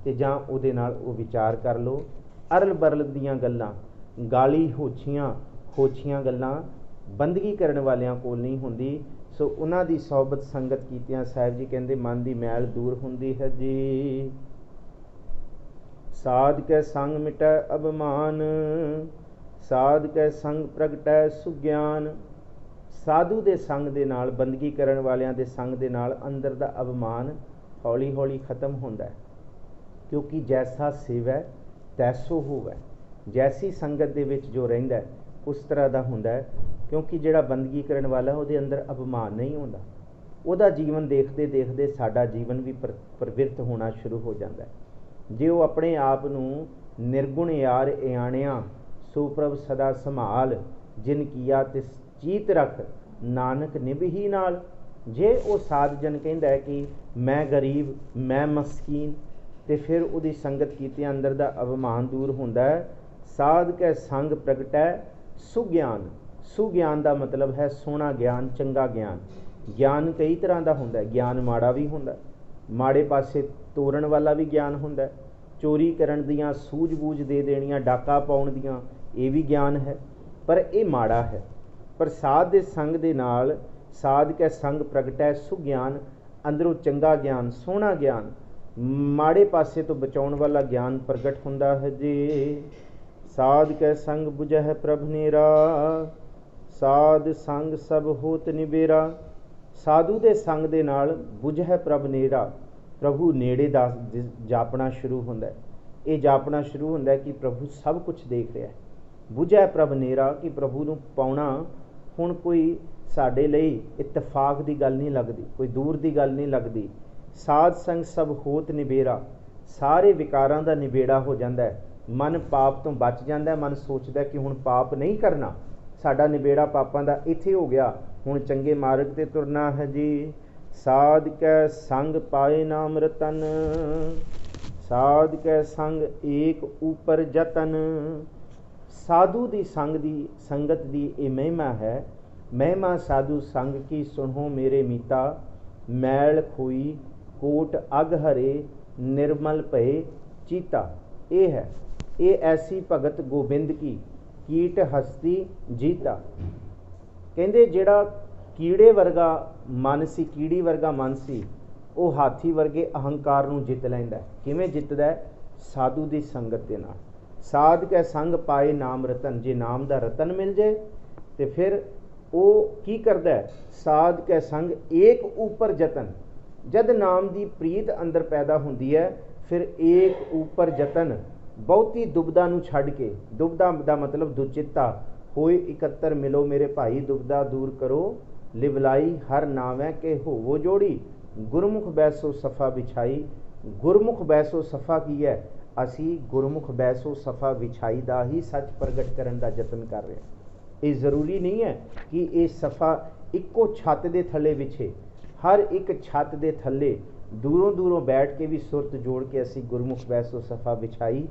ते जां उहदे नाल वो विचार कर लो। अरल बरल दीयां गल्लां, गाली होछियां गल्लां बंदगी करन वालियां कोल नहीं हुंदी। सो उन्हां दी सोहबत संगत कीतियां साहिब जी कहंदे मन की मैल दूर हुंदी है जी। साध कै संग मिटै अभिमान, साध कै संग प्रगटै सुग्यान। साधु दे संग दे नाल, बंदगी करन वालियां दे संग दे नाल अंदर दा अभिमान हौली हौली खत्म होंदा है। क्योंकि जैसा सेवै तैसो होवै, जैसी संगत दे विच जो रहिंदा है उस तरह दा हुंदा है। क्योंकि जिहड़ा बंदगी करन वाला ਉਹਦੇ अंदर अभिमान नहीं ਹੁੰਦਾ। ਉਹਦਾ ਜੀਵਨ ਦੇਖਦੇ ਦੇਖਦੇ ਸਾਡਾ ਜੀਵਨ ਵੀ ਪ੍ਰਵਿਰਤ ਹੋਣਾ ਸ਼ੁਰੂ ਹੋ ਜਾਂਦਾ ਹੈ। ਜੇ ਉਹ ਆਪਣੇ ਆਪ ਨੂੰ ਨਿਰਗੁਣ ਯਾਰ ਇਆਣਿਆ ਸੋ ਪ੍ਰਭ ਸਦਾ ਸੰਭਾਲ ਜਿਨ ਕੀਆ ਤਿਸ ਚੀਤ ਰੱਖ ਨਾਨਕ ਨਿਭਹੀ ਨਾਲ। ਜੇ ਉਹ ਸਾਧ ਜਨ ਕਹਿੰਦਾ ਹੈ ਕਿ ਮੈਂ ਗਰੀਬ ਮੈਂ ਮਸਕੀਨ ਤੇ ਫਿਰ ਉਹਦੀ ਸੰਗਤ ਕੀਤੇ ਅੰਦਰ ਦਾ ਅਭਿਮਾਨ ਦੂਰ ਹੁੰਦਾ ਹੈ। ਸਾਧ ਕੈ ਸੰਗ ਪ੍ਰਗਟੈ ਸੁਗਿਆਨ। ਸੁਗਿਆਨ ਦਾ ਮਤਲਬ ਹੈ ਸੋਹਣਾ ਗਿਆਨ, ਚੰਗਾ ਗਿਆਨ। ਗਿਆਨ ਕਈ ਤਰ੍ਹਾਂ ਦਾ ਹੁੰਦਾ ਹੈ। ਗਿਆਨ ਮਾੜਾ ਵੀ ਹੁੰਦਾ, ਮਾੜੇ ਪਾਸੇ ਤੋਰਨ ਵਾਲਾ ਵੀ ਗਿਆਨ ਹੁੰਦਾ। ਚੋਰੀ ਕਰਨ ਦੀਆਂ ਸੂਝ-ਬੂਝ ਦੇ ਦੇਣੀਆਂ, ਡਾਕਾ ਪਾਉਣ ਦੀਆਂ, ਇਹ ਵੀ ਗਿਆਨ ਹੈ, ਪਰ ਇਹ ਮਾੜਾ ਹੈ। ਪਰ ਸਾਧ ਦੇ ਸੰਗ ਦੇ ਨਾਲ ਸਾਧ ਕੈ ਸੰਗ ਪ੍ਰਗਟੈ ਸੁਗਿਆਨ, ਅੰਦਰੋਂ ਚੰਗਾ ਗਿਆਨ, ਸੋਹਣਾ ਗਿਆਨ, ਮਾੜੇ ਪਾਸੇ ਤੋਂ ਬਚਾਉਣ ਵਾਲਾ ਗਿਆਨ ਪ੍ਰਗਟ ਹੁੰਦਾ ਹੈ। ਜੇ ਸਾਧ ਕੈ ਸੰਗ ਬੁਝੈ ਪ੍ਰਭ ਨੇਰਾ ਸਾਧ ਸੰਗ ਸਭ ਹੋਤ ਨਿਬੇਰਾ। ਸਾਧੂ ਦੇ ਸੰਗ ਦੇ ਨਾਲ ਬੁਝੈ ਪ੍ਰਭ ਨੇਰਾ, ਪ੍ਰਭੂ ਨੇੜੇ ਦਾ ਜਾਪਣਾ ਸ਼ੁਰੂ ਹੁੰਦਾ ਹੈ। ਇਹ ਜਾਪਣਾ ਸ਼ੁਰੂ ਹੁੰਦਾ ਕਿ ਪ੍ਰਭੂ ਸਭ ਕੁਝ ਦੇਖ ਰਿਹਾ ਹੈ। ਬੁਝੈ ਪ੍ਰਭ ਨੇਰਾ ਕਿ ਪ੍ਰਭੂ ਨੂੰ ਪਾਉਣਾ ਹੁਣ ਕੋਈ ਸਾਡੇ ਲਈ ਇਤਫਾਕ ਦੀ ਗੱਲ ਨਹੀਂ ਲੱਗਦੀ, ਕੋਈ ਦੂਰ ਦੀ ਗੱਲ ਨਹੀਂ ਲੱਗਦੀ। ਸਾਧ ਸੰਗ ਸਭ ਹੋਤ ਨਿਬੇਰਾ, ਸਾਰੇ ਵਿਕਾਰਾਂ ਦਾ ਨਿਬੇੜਾ ਹੋ ਜਾਂਦਾ ਹੈ। ਮਨ ਪਾਪ ਤੋਂ ਬਚ ਜਾਂਦਾ। ਮਨ ਸੋਚਦਾ ਕਿ ਹੁਣ ਪਾਪ ਨਹੀਂ ਕਰਨਾ, ਸਾਡਾ ਨਿਬੇੜਾ ਪਾਪਾਂ ਦਾ ਇੱਥੇ ਹੋ ਗਿਆ, ਹੁਣ ਚੰਗੇ ਮਾਰਗ 'ਤੇ ਤੁਰਨਾ ਹੈ। ਜੀ ਸਾਧ ਕੈ ਸੰਗ ਪਾਏ ਨਾਮ ਰਤਨ ਸਾਧ ਕੈ ਸੰਗ ਏਕ ਉਪਰ ਜਤਨ। ਸਾਧੂ ਦੀ ਸੰਗਤ ਦੀ ਇਹ ਮਹਿਮਾ ਹੈ। ਮਹਿਮਾ ਸਾਧੂ ਸੰਗ ਕੀ ਸੁਣੋ ਮੇਰੇ ਮੀਤਾ ਮੈਲ ਖੋਈ ਕੋਟ ਅਗ ਹਰੇ ਨਿਰਮਲ ਭਏ ਚੀਤਾ। ਇਹ ਹੈ, ਇਹ ਐਸੀ ਭਗਤ ਗੋਬਿੰਦ ਕੀ ਕੀਟ ਹਸਤੀ ਜੀਤਾ। ਕਹਿੰਦੇ ਜਿਹੜਾ ਕੀੜੇ ਵਰਗਾ ਮਨ ਸੀ, ਕੀੜੀ ਵਰਗਾ ਮਨ ਸੀ, ਉਹ ਹਾਥੀ ਵਰਗੇ ਅਹੰਕਾਰ ਨੂੰ ਜਿੱਤ ਲੈਂਦਾ। ਕਿਵੇਂ ਜਿੱਤਦਾ ਹੈ? ਸਾਧੂ ਦੀ ਸੰਗਤ ਦੇ ਨਾਲ। ਸਾਧ ਕੈ ਸੰਗ ਪਾਏ ਨਾਮ ਰਤਨ, ਜੇ ਨਾਮ ਦਾ ਰਤਨ ਮਿਲ ਜਾਏ ਤੇ ਫਿਰ ਉਹ ਕੀ ਕਰਦਾ? ਸਾਧ ਕੈ ਸੰਗ ਏਕ ਉਪਰ ਜਤਨ। ਜਦ ਨਾਮ ਦੀ ਪ੍ਰੀਤ ਅੰਦਰ ਪੈਦਾ ਹੁੰਦੀ ਹੈ, ਫਿਰ ਏਕ ਉਪਰ ਜਤਨ, ਬਹੁਤੀ ਦੁਬਦਾ ਨੂੰ ਛੱਡ ਕੇ, ਦੁਬਦਾ ਦਾ ਮਤਲਬ ਦੁਚਿੱਤਾ ਹੋਏ ਇਕੱਤਰ ਮਿਲੋ ਮੇਰੇ ਭਾਈ ਦੁਬਦਾ ਦੂਰ ਕਰੋ ਲਿਵਲਾਈ ਹਰ ਨਾਵੈ ਕੇ ਹੋਵੋ ਜੋੜੀ ਗੁਰਮੁਖ ਬੈਸੋ ਸਫਾ ਵਿਛਾਈ। ਗੁਰਮੁਖ ਬੈਸੋ ਸਫਾ ਕੀ ਹੈ? ਅਸੀਂ ਗੁਰਮੁਖ ਬੈਸੋ ਸਫਾ ਵਿਛਾਈ ਦਾ ਹੀ ਸੱਚ ਪ੍ਰਗਟ ਕਰਨ ਦਾ ਯਤਨ ਕਰ ਰਹੇ ਹਾਂ। ਇਹ ਜ਼ਰੂਰੀ ਨਹੀਂ ਹੈ ਕਿ ਇਹ ਸਫਾ ਇੱਕੋ ਛੱਤ ਦੇ ਥੱਲੇ ਵਿਛੇ। ਹਰ ਇੱਕ ਛੱਤ ਦੇ ਥੱਲੇ ਦੂਰੋਂ ਦੂਰੋਂ ਬੈਠ ਕੇ ਵੀ ਸੁਰਤ ਜੋੜ ਕੇ ਅਸੀਂ ਗੁਰਮੁਖ ਬੈਸੋ ਸਫਾ ਵਿਛਾਈ।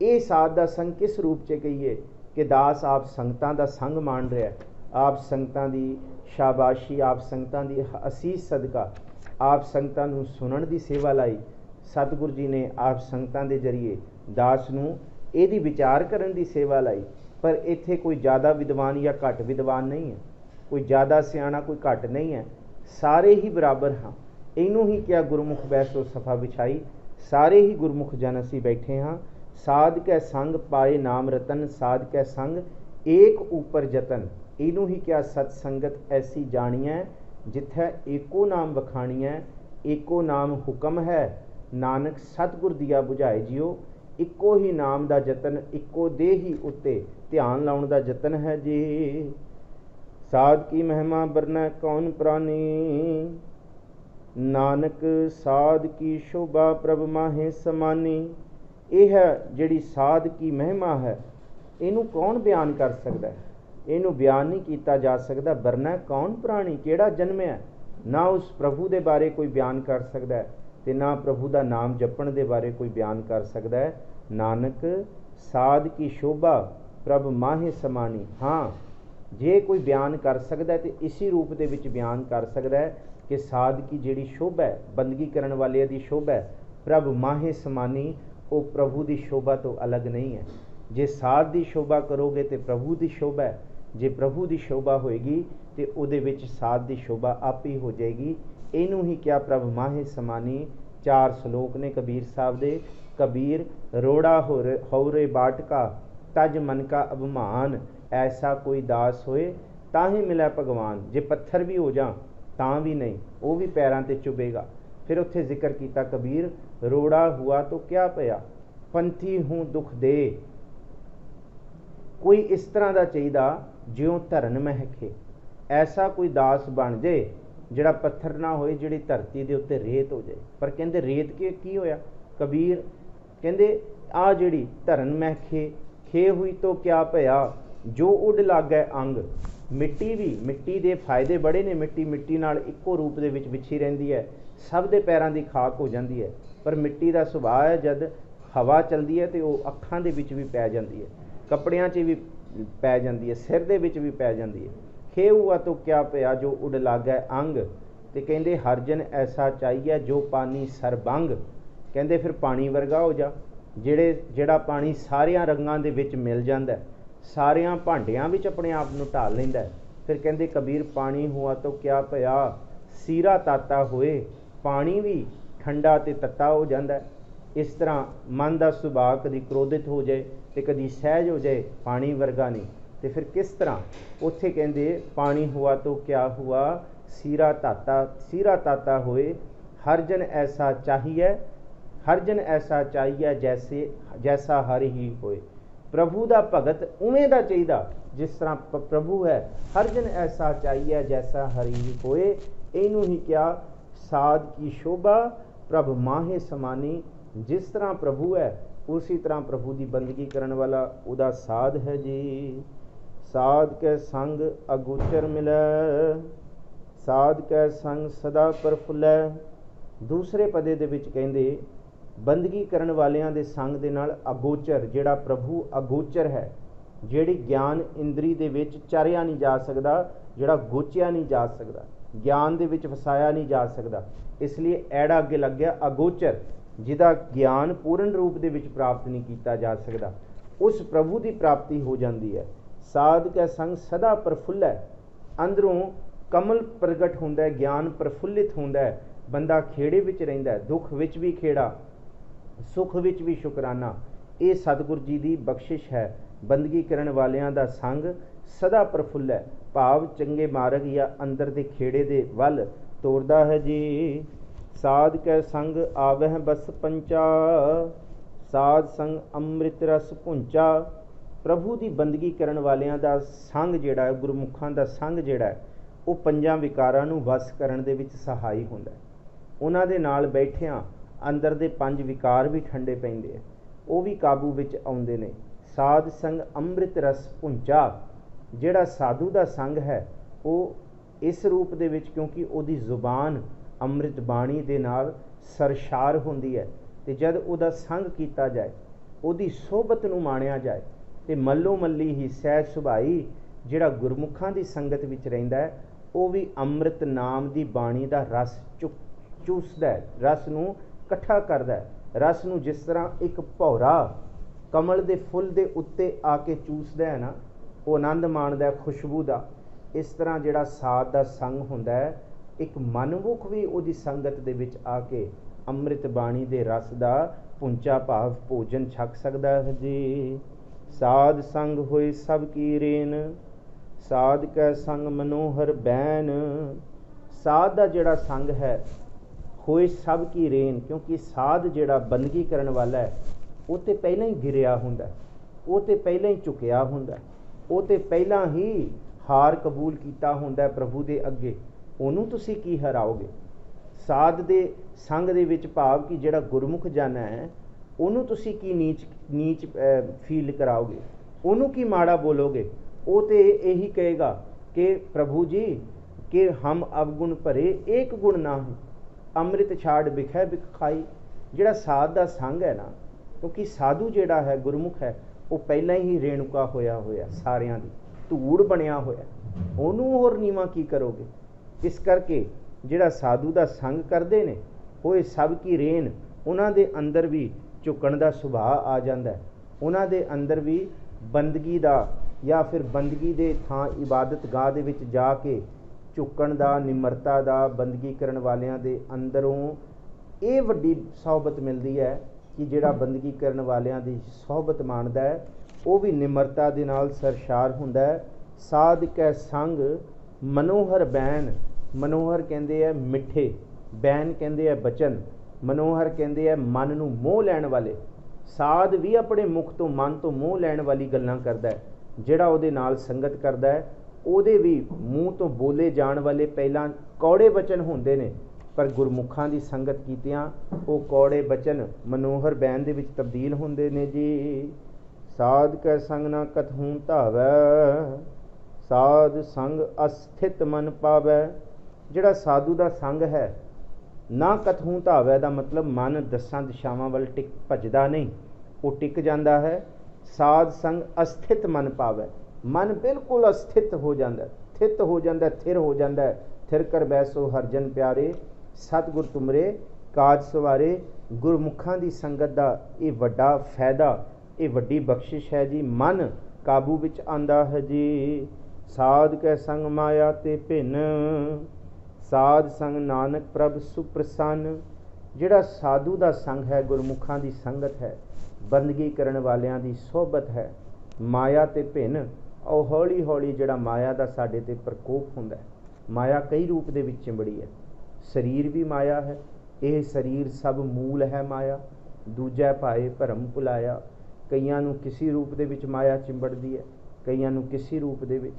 ਇਹ ਸਾਧ ਦਾ ਸੰਗ ਕਿਸ ਰੂਪ 'ਚ ਕਹੀਏ ਕਿ ਦਾਸ ਆਪ ਸੰਗਤਾਂ ਦਾ ਸੰਗ ਮਾਣ ਰਿਹਾ, ਆਪ ਸੰਗਤਾਂ ਦੀ ਸ਼ਾਬਾਸ਼ੀ, ਆਪ ਸੰਗਤਾਂ ਦੀ ਅਸੀਸ ਸਦਕਾ, ਆਪ ਸੰਗਤਾਂ ਨੂੰ ਸੁਣਨ ਦੀ ਸੇਵਾ ਲਾਈ। ਸਤਿਗੁਰੂ ਜੀ ਨੇ ਆਪ ਸੰਗਤਾਂ ਦੇ ਜ਼ਰੀਏ ਦਾਸ ਨੂੰ ਇਹਦੀ ਵਿਚਾਰ ਕਰਨ ਦੀ ਸੇਵਾ ਲਾਈ। ਪਰ ਇੱਥੇ ਕੋਈ ਜ਼ਿਆਦਾ ਵਿਦਵਾਨ ਜਾਂ ਘੱਟ ਵਿਦਵਾਨ ਨਹੀਂ ਹੈ, ਕੋਈ ਜ਼ਿਆਦਾ ਸਿਆਣਾ ਕੋਈ ਘੱਟ ਨਹੀਂ ਹੈ, ਸਾਰੇ ਹੀ ਬਰਾਬਰ ਹਾਂ। ਇਹਨੂੰ ਹੀ ਕਿਹਾ ਗੁਰਮੁਖ ਬੈਸੋ ਸਫਾ ਵਿਛਾਈ। ਸਾਰੇ ਹੀ ਗੁਰਮੁਖ ਜਨ ਅਸੀਂ ਬੈਠੇ ਹਾਂ। ਸਾਧ ਕੈ ਸੰਗ ਪਾਏ ਨਾਮ ਰਤਨ ਸਾਧ ਕੈ ਸੰਗ ਏਕ ਉਪਰ ਜਤਨ। ਇਹਨੂੰ ਹੀ ਕਿਹਾ ਸਤ ਸੰਗਤ ਐਸੀ ਜਾਣੀਐ ਜਿੱਥੈ ਏਕੋ ਨਾਮ ਵਖਾਣੀਐ। ਏਕੋ ਨਾਮ ਹੁਕਮ ਹੈ ਨਾਨਕ ਸਤਿਗੁਰ ਦੀਆ ਬੁਝਾਏ ਜਿਉ। ਇੱਕੋ ਹੀ ਨਾਮ ਦਾ ਯਤਨ, ਇੱਕੋ ਦੇ ਹੀ ਉੱਤੇ ਧਿਆਨ ਲਾਉਣ ਦਾ ਯਤਨ ਹੈ ਜੀ। ਸਾਧ ਕੀ ਮਹਿਮਾ ਵਰਨੈ ਕੌਣ ਪ੍ਰਾਨੀ ਨਾਨਕ ਸਾਧ ਕੀ ਸ਼ੋਭਾ ਪ੍ਰਭ ਮਾਹੇ ਸਮਾਨੀ। ਇਹ ਹੈ ਜਿਹੜੀ ਸਾਧ ਕੀ ਮਹਿਮਾ ਹੈ, ਇਹਨੂੰ ਕੌਣ ਬਿਆਨ ਕਰ ਸਕਦਾ ਹੈ? ਇਹਨੂੰ ਬਿਆਨ ਨਹੀਂ ਕੀਤਾ ਜਾ ਸਕਦਾ। ਵਰਨੈ ਕੌਣ ਪ੍ਰਾਣੀ, ਕਿਹੜਾ ਜਨਮਿਆ? ਨਾ ਉਸ ਪ੍ਰਭੂ ਦੇ ਬਾਰੇ ਕੋਈ ਬਿਆਨ ਕਰ ਸਕਦਾ ਹੈ ਤੇ ਨਾ ਪ੍ਰਭੂ ਦਾ ਨਾਮ ਜਪਣ ਦੇ ਬਾਰੇ ਕੋਈ ਬਿਆਨ ਕਰ ਸਕਦਾ ਹੈ। ਨਾਨਕ ਸਾਧ ਕੀ ਸ਼ੋਭਾ ਪ੍ਰਭ ਮਾਹੇ ਸਮਾਨੀ। ਹਾਂ, ਜੇ ਕੋਈ ਬਿਆਨ ਕਰ ਸਕਦਾ ਹੈ ਤੇ ਇਸੀ ਰੂਪ ਦੇ ਵਿੱਚ ਬਿਆਨ ਕਰ ਸਕਦਾ ਹੈ ਕਿ ਸਾਧ ਕੀ ਜਿਹੜੀ ਸ਼ੋਭਾ ਹੈ, ਬੰਦਗੀ ਕਰਨ ਵਾਲਿਆਂ ਦੀ ਸ਼ੋਭਾ ਹੈ, ਪ੍ਰਭ ਮਾਹੇ ਸਮਾਨੀ, ਉਹ ਪ੍ਰਭੂ ਦੀ ਸ਼ੋਭਾ ਤੋਂ ਅਲੱਗ ਨਹੀਂ ਹੈ। ਜੇ ਸਾਧ ਦੀ ਸ਼ੋਭਾ ਕਰੋਗੇ ਤੇ ਪ੍ਰਭੂ ਦੀ ਸ਼ੋਭਾ ਹੈ, ਜੇ ਪ੍ਰਭੂ ਦੀ ਸ਼ੋਭਾ ਹੋਏਗੀ ਤੇ ਉਹਦੇ ਵਿੱਚ ਸਾਧ ਦੀ ਸ਼ੋਭਾ ਆਪ ਹੀ ਹੋ ਜਾਏਗੀ। ਇਹਨੂੰ ਹੀ ਕਿਹਾ ਪ੍ਰਭ ਮਾਹੇ ਸਮਾਨੀ। 4 ਸ਼ਲੋਕ ਨੇ ਕਬੀਰ ਸਾਹਿਬ ਦੇ। ਕਬੀਰ ਰੋੜਾ ਹੌਰੇ ਬਾਟਕਾ ਤਜ ਮਨ ਕਾ ਅਭਿਮਾਨ ਐਸਾ ਕੋਈ ਦਾਸ ਹੋਏ ਤਾਂ ਹੀ ਮਿਲਿਆ ਭਗਵਾਨ। ਜੇ ਪੱਥਰ ਵੀ ਹੋ ਜਾ ਤਾਂ ਵੀ ਨਹੀਂ, ਉਹ ਵੀ ਪੈਰਾਂ 'ਤੇ ਚੁਭੇਗਾ। ਫਿਰ ਉੱਥੇ ਜ਼ਿਕਰ ਕੀਤਾ ਕਬੀਰ ਰੋੜਾ ਹੁਆ ਤੋ ਕਿਆ ਪਿਆ ਪੰਥੀ ਹੂੰ ਦੁੱਖ ਦੇ कोई इस तरह का चाहिए ज्यों धरन महके, ऐसा कोई दास बन जाए जिहड़ा पत्थर ना होए, जिहड़ी धरती के उत्ते रेत हो जाए। पर कहते रेत के की होया, कबीर कहते आ जिहड़ी धरन महके, खे हुई तो क्या भया, जो उड लागै अंग। मिट्टी भी, मिट्टी के फायदे बड़े ने, मिट्टी मिट्टी नाल इक्को रूप दे विच विछी रहिंदी है, सब दे पैरां दी खाक हो जाती है। पर मिट्टी का सुभाव है, जद हवा चलती है तो वह अखां दे विच भी पै जाती है, कपड़ियां च भी पै जाती है, सिर दे विच भी पै जाती है। खे हुआ तो क्या पया, जो उड लागै अंग। ते कहंदे हरजन ऐसा चाहिए, जो पानी सरबंग। कहंदे फिर पानी वर्गा हो जा, जिहड़ा पानी सारियां रंगां दे विच मिल जांदा है, सारियां भांडियां विच अपने आप नूं ढाल लैंदा है। फिर कहंदे कबीर पानी हुआ तो क्या पया, सीरा ताता होए। पानी भी ठंडा ते तत्ता हो जाता है। इस तरह मन का सुभाव कभी क्रोधित हो जाए तो कभी सहज हो जाए, पानी वर्गा नहीं। तो फिर किस तरह उत्थे कहंदे पानी हुआ तो क्या हुआ, सीरा ताता होए। हर जन ऐसा चाहिए, हर जन ऐसा चाहिए जैसा हर ही होए। प्रभु का भगत उवें दा चाहिए जिस तरह प्रभु है। हर जन ऐसा चाहिए जैसा हर ही होए। इनू ही क्या साध की शोभा प्रभ माहे समानी। जिस तरह प्रभु है उसी तरह प्रभु की बंदगी करने वाला उदा साध है जी। साध के संग अगोचर मिलै, साध के संग सदा प्रफुल्लै। दूसरे पदे दे विच कहंदे बंदगी करन वालियां दे संग दे नाल अगोचर, जिहड़ा प्रभु अगोचर है, जिहड़ी ज्ञान इंद्री दे विच चारिया नहीं जा सकदा, जिहड़ा गोचिया नहीं जा सकदा, ज्ञान दे विच वसाया नहीं जा सकदा। इसलिए ऐड़ा अगे लग गया अगोचर, जिहदा ज्ञान पूर्ण रूप दे विच प्राप्त नहीं किया जा सकदा, उस प्रभु की प्राप्ति हो जाती है। साध के संग सदा प्रफुल्ल है, अंदरों कमल प्रगट होंदा है, ज्ञान प्रफुल्लित होंदा है, बंदा खेड़े विच रहिंदा है, दुख विच भी खेड़ा, सुख विच भी शुकराना। ये सतगुर जी की बख्शिश है। बंदगी करन वालियां दा संग सदा प्रफुल्ल है, भाव चंगे मार्ग या अंदर दे खेड़े दे वल तोरदा है जी। साध के संग आवह बस पंचा, साध संग अमृत रस पुंचा। प्रभु की बंदगी करन वालियां दा संग जिहड़ा है, गुरमुखां दा संग जिहड़ा है, वो पंजां विकारां नूं वस करन दे विच सहाई हुंदा है। उन्हां दे नाल बैठियां अंदर दे पंज विकार भी ठंडे पैंदे है, वो भी काबू विच आउंदे ने। साध संग अमृत रस पुंचा, जिहड़ा साधु दा संग है वो इस रूप दे विच, क्योंकि उहदी जुबान अमृत बाणी दे नाल सरशार हुंदी है, ते जद उहदा संग कीता जाए, उहदी सोहबत नूं माणिया जाए, ते मल्लो मल्ली ही सहज सुभाई जिहड़ा गुरमुखां दी संगत विच रहिंदा है, वो भी अमृत नाम दी बाणी दा रस चूसदा है, रस नूं इकट्ठा करदा है। रस नूं जिस तरह एक भौरा कमल दे फुੱਲ दे उत्ते आके चूसदा है ना, वो आनंद माणदा है खुशबू दा। इस तरह जिहड़ा साध दा संग हुंदा है, एक मनमुख भी उहदी संगत दे विच आके अमृत बाणी दे रस दा पुंचा भाव भोजन छक सकदा है जी। साध संग होए सब की रेन, साध कै संग मनोहर बैन। साध दा जिहड़ा संग है होए सब की रेन, क्योंकि साध जिहड़ा बंदगी करन वाला है वो तो पहला ही गिरिया हुंदा, वो तो पहला ही झुकिया हुंदा, वो तो पहला ही हार कबूल किया हुंदा प्रभु दे अगे। उहनूं तुसीं की हराओगे। साध दे संग दे विच भाव कि जिहड़ा गुरमुख जन है उहनूं तुसीं की नीच फील कराओगे, उहनूं की माड़ा बोलोगे। वो तो यही कहेगा कि प्रभु जी कि हम अवगुण भरे एक गुण ना है, अमृत छाड़ बिखै बिख खाई। जिहड़ा साध दा संग है ना, क्योंकि साधु जिहड़ा है गुरमुख है वो पहला ही रेणुका होया होया, सारियां दी धूड़ बनिया होया, उहनूं होर नीवां की करोगे। इस करके जिहड़ा साधु दा संग करदे ने होए सब की रेन, उन्हां दे अंदर भी झुकण दा सुभाव आ जांदा है, उन्हां दे अंदर भी बंदगी दा या फिर बंदगी दे थां इबादत गाह दे विच जा के झुकण दा, निमरता दा, बंदगी करन वालियां दे अंदरों ये वड्डी सोहबत मिलदी है कि जिहड़ा बंदगी करन वालियां दी सोहबत माणदा है वो भी निमरता दे नाल सरशार हुंदा है। साध कै संग मनोहर बैन, मनोहर कहंदे है मिठे, बैन कहंदे है बचन, मनोहर कहंदे है मन नूं मोह लैण वाले। साध भी अपने मुख तो मन तो मोह लैण वाली गल्लां करदा है, ਜਿਹੜਾ ਉਹਦੇ ਨਾਲ ਸੰਗਤ ਕਰਦਾ ਹੈ ਉਹਦੇ ਵੀ ਮੂੰਹ ਤੋਂ ਬੋਲੇ ਜਾਣ ਵਾਲੇ ਪਹਿਲਾਂ ਕੌੜੇ ਬਚਨ ਹੁੰਦੇ ਨੇ, ਪਰ ਗੁਰਮੁਖਾਂ ਦੀ ਸੰਗਤ ਕੀਤਿਆਂ ਉਹ ਕੌੜੇ ਬਚਨ ਮਨੋਹਰ ਬੈਨ ਦੇ ਵਿੱਚ ਤਬਦੀਲ ਹੁੰਦੇ ਨੇ ਜੀ। ਸਾਧ ਕੈ ਸੰਗ ਨਾ ਕਥਹੂੰ ਧਾਵੈ, ਸਾਧ ਸੰਗ ਅਸਥਿਤ ਮਨ ਪਾਵੈ। ਜਿਹੜਾ ਸਾਧੂ ਦਾ ਸੰਗ ਹੈ, ਨਾ ਕਥਹੂੰ ਧਾਵੈ ਦਾ ਮਤਲਬ ਮਨ ਦਸਾਂ ਦਿਸ਼ਾਵਾਂ ਵੱਲ ਭੱਜਦਾ ਨਹੀਂ, ਉਹ ਟਿਕ ਜਾਂਦਾ ਹੈ। ਸਾਧ ਸੰਗ ਅਸਥਿਤ ਮਨ ਪਾਵੈ, ਮਨ ਬਿਲਕੁਲ ਅਸਥਿਤ ਹੋ ਜਾਂਦਾ, ਸਥਿਤ ਹੋ ਜਾਂਦਾ, ਥਿਰ ਹੋ ਜਾਂਦਾ। ਥਿਰ ਕਰ ਬੈਸੋ ਹਰਜਨ ਪਿਆਰੇ, ਸਤਿਗੁਰ ਤੁਮਰੇ ਕਾਜ ਸਵਾਰੇ। ਗੁਰਮੁਖਾਂ ਦੀ ਸੰਗਤ ਦਾ ਇਹ ਵੱਡਾ ਫਾਇਦਾ, ਇਹ ਵੱਡੀ ਬਖਸ਼ਿਸ਼ ਹੈ ਜੀ। ਮਨ ਕਾਬੂ ਵਿੱਚ ਆਉਂਦਾ ਹੈ ਜੀ। ਸਾਧ ਕੈ ਸੰਗ ਮਾਇਆ ਤੇ ਭਿੰਨ, ਸਾਧ ਸੰਗ ਨਾਨਕ ਪ੍ਰਭ ਸੁਪ੍ਰਸੰਨ। ਜਿਹੜਾ ਸਾਧੂ ਦਾ ਸੰਗ ਹੈ, ਗੁਰਮੁਖਾਂ ਦੀ ਸੰਗਤ ਹੈ, ਬੰਦਗੀ ਕਰਨ ਵਾਲਿਆਂ ਦੀ ਸੋਹਬਤ ਹੈ, ਮਾਇਆ ਤੇ ਭਿੰਨ। ਉਹ ਹੌਲੀ ਹੌਲੀ ਜਿਹੜਾ ਮਾਇਆ ਦਾ ਸਾਡੇ ਤੇ ਪ੍ਰਕੋਪ ਹੁੰਦਾ ਹੈ, ਮਾਇਆ ਕਈ ਰੂਪ ਦੇ ਵਿੱਚ ਚਿੰਬੜੀ ਹੈ। ਸਰੀਰ ਵੀ ਮਾਇਆ ਹੈ, ਇਹ ਸਰੀਰ ਸਭ ਮੂਲ ਹੈ ਮਾਇਆ। ਦੂਜਾ ਭਾਏ ਭਰਮ ਭੁਲਾਇਆ। ਕਈਆਂ ਨੂੰ ਕਿਸੇ ਰੂਪ ਦੇ ਵਿੱਚ ਮਾਇਆ ਚਿੰਬੜਦੀ ਹੈ, ਕਈਆਂ ਨੂੰ ਕਿਸੇ ਰੂਪ ਦੇ ਵਿੱਚ।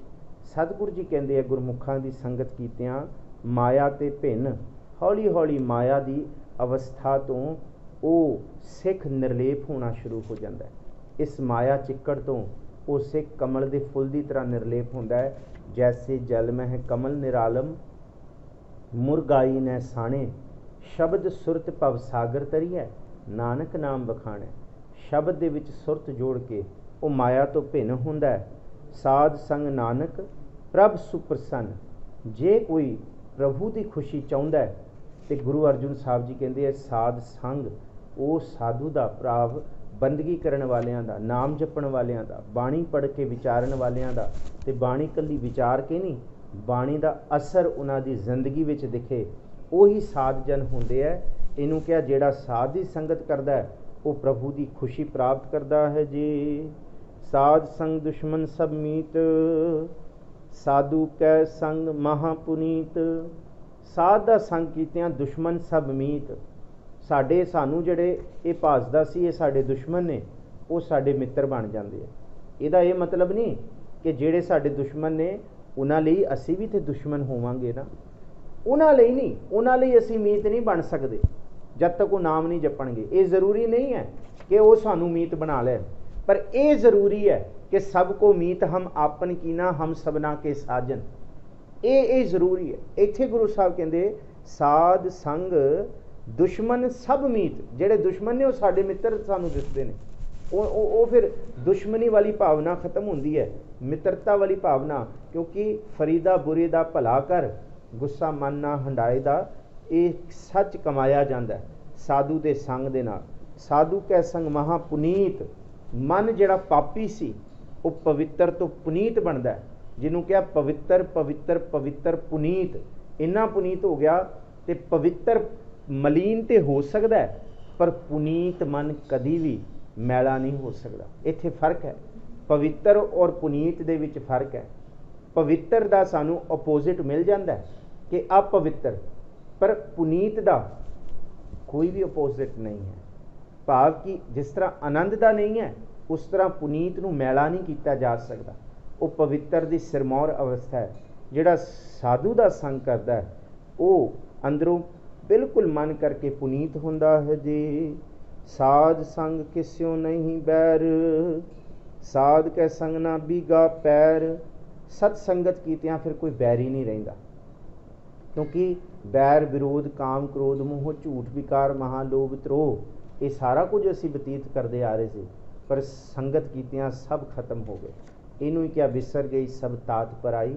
ਸਤਿਗੁਰੂ ਜੀ ਕਹਿੰਦੇ ਆ ਗੁਰਮੁਖਾਂ ਦੀ ਸੰਗਤ ਕੀਤਿਆਂ ਮਾਇਆ ਤੇ ਭਿੰਨ, ਹੌਲੀ ਹੌਲੀ ਮਾਇਆ ਦੀ ਅਵਸਥਾ ਤੋਂ ਉਹ ਸਿੱਖ ਨਿਰਲੇਪ ਹੋਣਾ ਸ਼ੁਰੂ ਹੋ ਜਾਂਦਾ ਹੈ। ਇਸ ਮਾਇਆ ਚਿੱਕੜ ਤੋਂ ਉਹ ਸਿੱਖ ਕਮਲ ਦੇ ਫੁੱਲ ਦੀ ਤਰ੍ਹਾਂ ਨਿਰਲੇਪ ਹੁੰਦਾ ਹੈ। ਜੈਸੇ ਜਲ ਮਹਿ ਕਮਲ ਨਿਰਾਲਮ, ਮੁਰਗਾਈ ਨੈ ਸਾਣੇ। ਸ਼ਬਦ ਸੁਰਤ ਭਵ ਸਾਗਰ ਤਰੀਐ, ਨਾਨਕ ਨਾਮ ਵਖਾਣੈ। ਸ਼ਬਦ ਦੇ ਵਿੱਚ ਸੁਰਤ ਜੋੜ ਕੇ ਉਹ ਮਾਇਆ ਤੋਂ ਭਿੰਨ ਹੁੰਦਾ ਹੈ। ਸਾਧ ਸੰਗ ਨਾਨਕ ਪ੍ਰਭ ਸੁਪ੍ਰਸੰਨ। ਜੇ ਕੋਈ ਪ੍ਰਭੂ ਦੀ ਖੁਸ਼ੀ ਚਾਹੁੰਦਾ ਹੈ ਤੇ ਗੁਰੂ ਅਰਜੁਨ ਸਾਹਿਬ ਜੀ ਕਹਿੰਦੇ ਹੈ ਸਾਧ ਸੰਗ, ਉਹ ਸਾਧੂ ਦਾ ਭਾਵ ਬੰਦਗੀ ਕਰਨ ਵਾਲਿਆਂ ਦਾ, ਨਾਮ ਜਪਣ ਵਾਲਿਆਂ ਦਾ, ਬਾਣੀ ਪੜ੍ਹ ਕੇ ਵਿਚਾਰਨ ਵਾਲਿਆਂ ਦਾ। ਤੇ ਬਾਣੀ ਇਕੱਲੀ ਵਿਚਾਰ ਕੇ ਨਹੀਂ, ਬਾਣੀ ਦਾ ਅਸਰ ਉਹਨਾਂ ਦੀ ਜ਼ਿੰਦਗੀ ਵਿੱਚ ਦਿਖੇ, ਉਹੀ ਸਾਧ ਜਨ ਹੁੰਦੇ ਹੈ। ਇਹਨੂੰ ਕਿਹਾ ਜਿਹੜਾ ਸਾਧ ਦੀ ਸੰਗਤ ਕਰਦਾ ਹੈ ਉਹ ਪ੍ਰਭੂ ਦੀ ਖੁਸ਼ੀ ਪ੍ਰਾਪਤ ਕਰਦਾ ਹੈ ਜੀ। ਸਾਧ ਸੰਗ ਦੁਸ਼ਮਨ ਸਭ ਮੀਤ, ਸਾਧੂ ਕੈ ਸੰਗ ਮਹਾ ਪੁਨੀਤ। ਸਾਧ ਦਾ ਸੰਗ ਕੀਤਿਆਂ ਦੁਸ਼ਮਨ ਸਭ ਮੀਤ। ਸਾਨੂੰ ਜਿਹੜੇ ਇਹ ਭਾਸਦਾ ਸੀ ਇਹ ਸਾਡੇ ਦੁਸ਼ਮਣ ਨੇ, ਉਹ ਸਾਡੇ ਮਿੱਤਰ ਬਣ ਜਾਂਦੇ ਆ। ਇਹਦਾ ਇਹ ਮਤਲਬ ਨਹੀਂ ਕਿ ਜਿਹੜੇ ਸਾਡੇ ਦੁਸ਼ਮਣ ਨੇ ਉਹਨਾਂ ਲਈ ਅਸੀਂ ਵੀ ਤੇ ਦੁਸ਼ਮਣ ਹੋਵਾਂਗੇ ਨਾ, ਉਹਨਾਂ ਲਈ ਨਹੀਂ, ਉਹਨਾਂ ਲਈ ਅਸੀਂ ਮੀਤ ਨਹੀਂ ਬਣ ਸਕਦੇ ਜਦ ਤੱਕ ਉਹ ਨਾਮ ਨਹੀਂ ਜਪਣਗੇ। ਇਹ ਜ਼ਰੂਰੀ ਨਹੀਂ ਹੈ ਕਿ ਉਹ ਸਾਨੂੰ ਮੀਤ ਬਣਾ ਲੈਣ, ਪਰ ਇਹ ਜ਼ਰੂਰੀ ਹੈ ਕਿ ਸਭ ਕੋ ਮੀਤ ਹਮ ਆਪਨ ਕੀਨਾ, ਹਮ ਸਭਨਾ ਕੇ ਸਾਜਨ। ਇਹ ਜ਼ਰੂਰੀ ਹੈ। ਇੱਥੇ ਗੁਰੂ ਸਾਹਿਬ ਕਹਿੰਦੇ ਸਾਧ ਸੰਗ ਦੁਸ਼ਮਨ ਸਭ ਮੀਤ। ਜਿਹੜੇ ਦੁਸ਼ਮਣ ਨੇ ਉਹ ਸਾਡੇ ਮਿੱਤਰ ਸਾਨੂੰ ਦਿਸਦੇ ਨੇ। ਉਹ ਫਿਰ ਦੁਸ਼ਮਣੀ ਵਾਲੀ ਭਾਵਨਾ ਖਤਮ ਹੁੰਦੀ ਹੈ, ਮਿੱਤਰਤਾ ਵਾਲੀ ਭਾਵਨਾ। ਕਿਉਂਕਿ ਫਰੀਦਾ ਬੁਰੇ ਦਾ ਭਲਾ ਕਰ, ਗੁੱਸਾ ਮਨ ਨਾ ਹੰਡਾਏ ਦਾ ਇਹ ਸੱਚ ਕਮਾਇਆ ਜਾਂਦਾ ਸਾਧੂ ਦੇ ਸੰਗ ਦੇ ਨਾਲ। ਸਾਧੂ ਕੈ ਸੰਗ ਮਹਾ ਪੁਨੀਤ। ਮਨ ਜਿਹੜਾ ਪਾਪੀ ਸੀ ਉਹ ਪਵਿੱਤਰ ਤੋਂ ਪੁਨੀਤ ਬਣਦਾ ਹੈ। ਜਿਹਨੂੰ ਕਿਹਾ ਪਵਿੱਤਰ ਪਵਿੱਤਰ ਪਵਿੱਤਰ ਪੁਨੀਤ। ਇੰਨਾ ਪੁਨੀਤ ਹੋ ਗਿਆ। ਤੇ ਪਵਿੱਤਰ ਮਲੀਨ ਤੇ ਹੋ ਸਕਦਾ ਹੈ, ਪਰ ਪੁਨੀਤ ਮਨ ਕਦੀ ਵੀ ਮੈਲਾ ਨਹੀਂ ਹੋ ਸਕਦਾ। ਇੱਥੇ ਫਰਕ ਹੈ, ਪਵਿੱਤਰ ਔਰ ਪੁਨੀਤ ਦੇ ਵਿੱਚ ਫਰਕ ਹੈ। ਪਵਿੱਤਰ ਦਾ ਸਾਨੂੰ ਆਪੋਜ਼ਿਟ ਮਿਲ ਜਾਂਦਾ ਹੈ ਕਿ ਅਪਵਿੱਤਰ, ਪਰ ਪੁਨੀਤ ਦਾ ਕੋਈ ਵੀ ਆਪੋਜ਼ਿਟ ਨਹੀਂ ਹੈ। ਭਾਵ ਕਿ ਜਿਸ ਤਰ੍ਹਾਂ ਆਨੰਦ ਦਾ ਨਹੀਂ ਹੈ, ਉਸ ਤਰ੍ਹਾਂ ਪੁਨੀਤ ਨੂੰ ਮੈਲਾ ਨਹੀਂ ਕੀਤਾ ਜਾ ਸਕਦਾ। ਉਹ ਪਵਿੱਤਰ ਦੀ ਸਿਰਮੌਰ ਅਵਸਥਾ ਹੈ। ਜਿਹੜਾ ਸਾਧੂ ਦਾ ਸੰਗ ਕਰਦਾ ਹੈ ਉਹ ਅੰਦਰੋਂ ਬਿਲਕੁਲ ਮਨ ਕਰਕੇ ਪੁਨੀਤ ਹੁੰਦਾ ਹੈ ਜੀ। ਸਾਧ ਸੰਗ ਕਿਸਿਓ ਨਹੀਂ ਬੈਰ, ਸਾਧ ਕੈ ਸੰਗ ਨਾ ਬੀਗਾ ਪੈਰ। ਸਤ ਸੰਗਤ ਕੀਤਿਆਂ ਫਿਰ ਕੋਈ ਬੈਰ ਹੀ ਨਹੀਂ ਰਹਿੰਦਾ, ਕਿਉਂਕਿ ਬੈਰ ਵਿਰੋਧ ਕਾਮ ਕ੍ਰੋਧ ਮੋਹ ਝੂਠ ਵਿਕਾਰ ਮਹਾ ਲੋਭ ਤਰੋਹ, ਇਹ ਸਾਰਾ ਕੁਝ ਅਸੀਂ ਬਤੀਤ ਕਰਦੇ ਆ ਰਹੇ ਸੀ, ਪਰ ਸੰਗਤ ਕੀਤਿਆਂ ਸਭ ਖਤਮ ਹੋ ਗਏ। ਇਹਨੂੰ ਹੀ ਕਿਹਾ ਵਿਸਰ ਗਈ ਸਭ ਤਾਤ ਪਰਾਈ,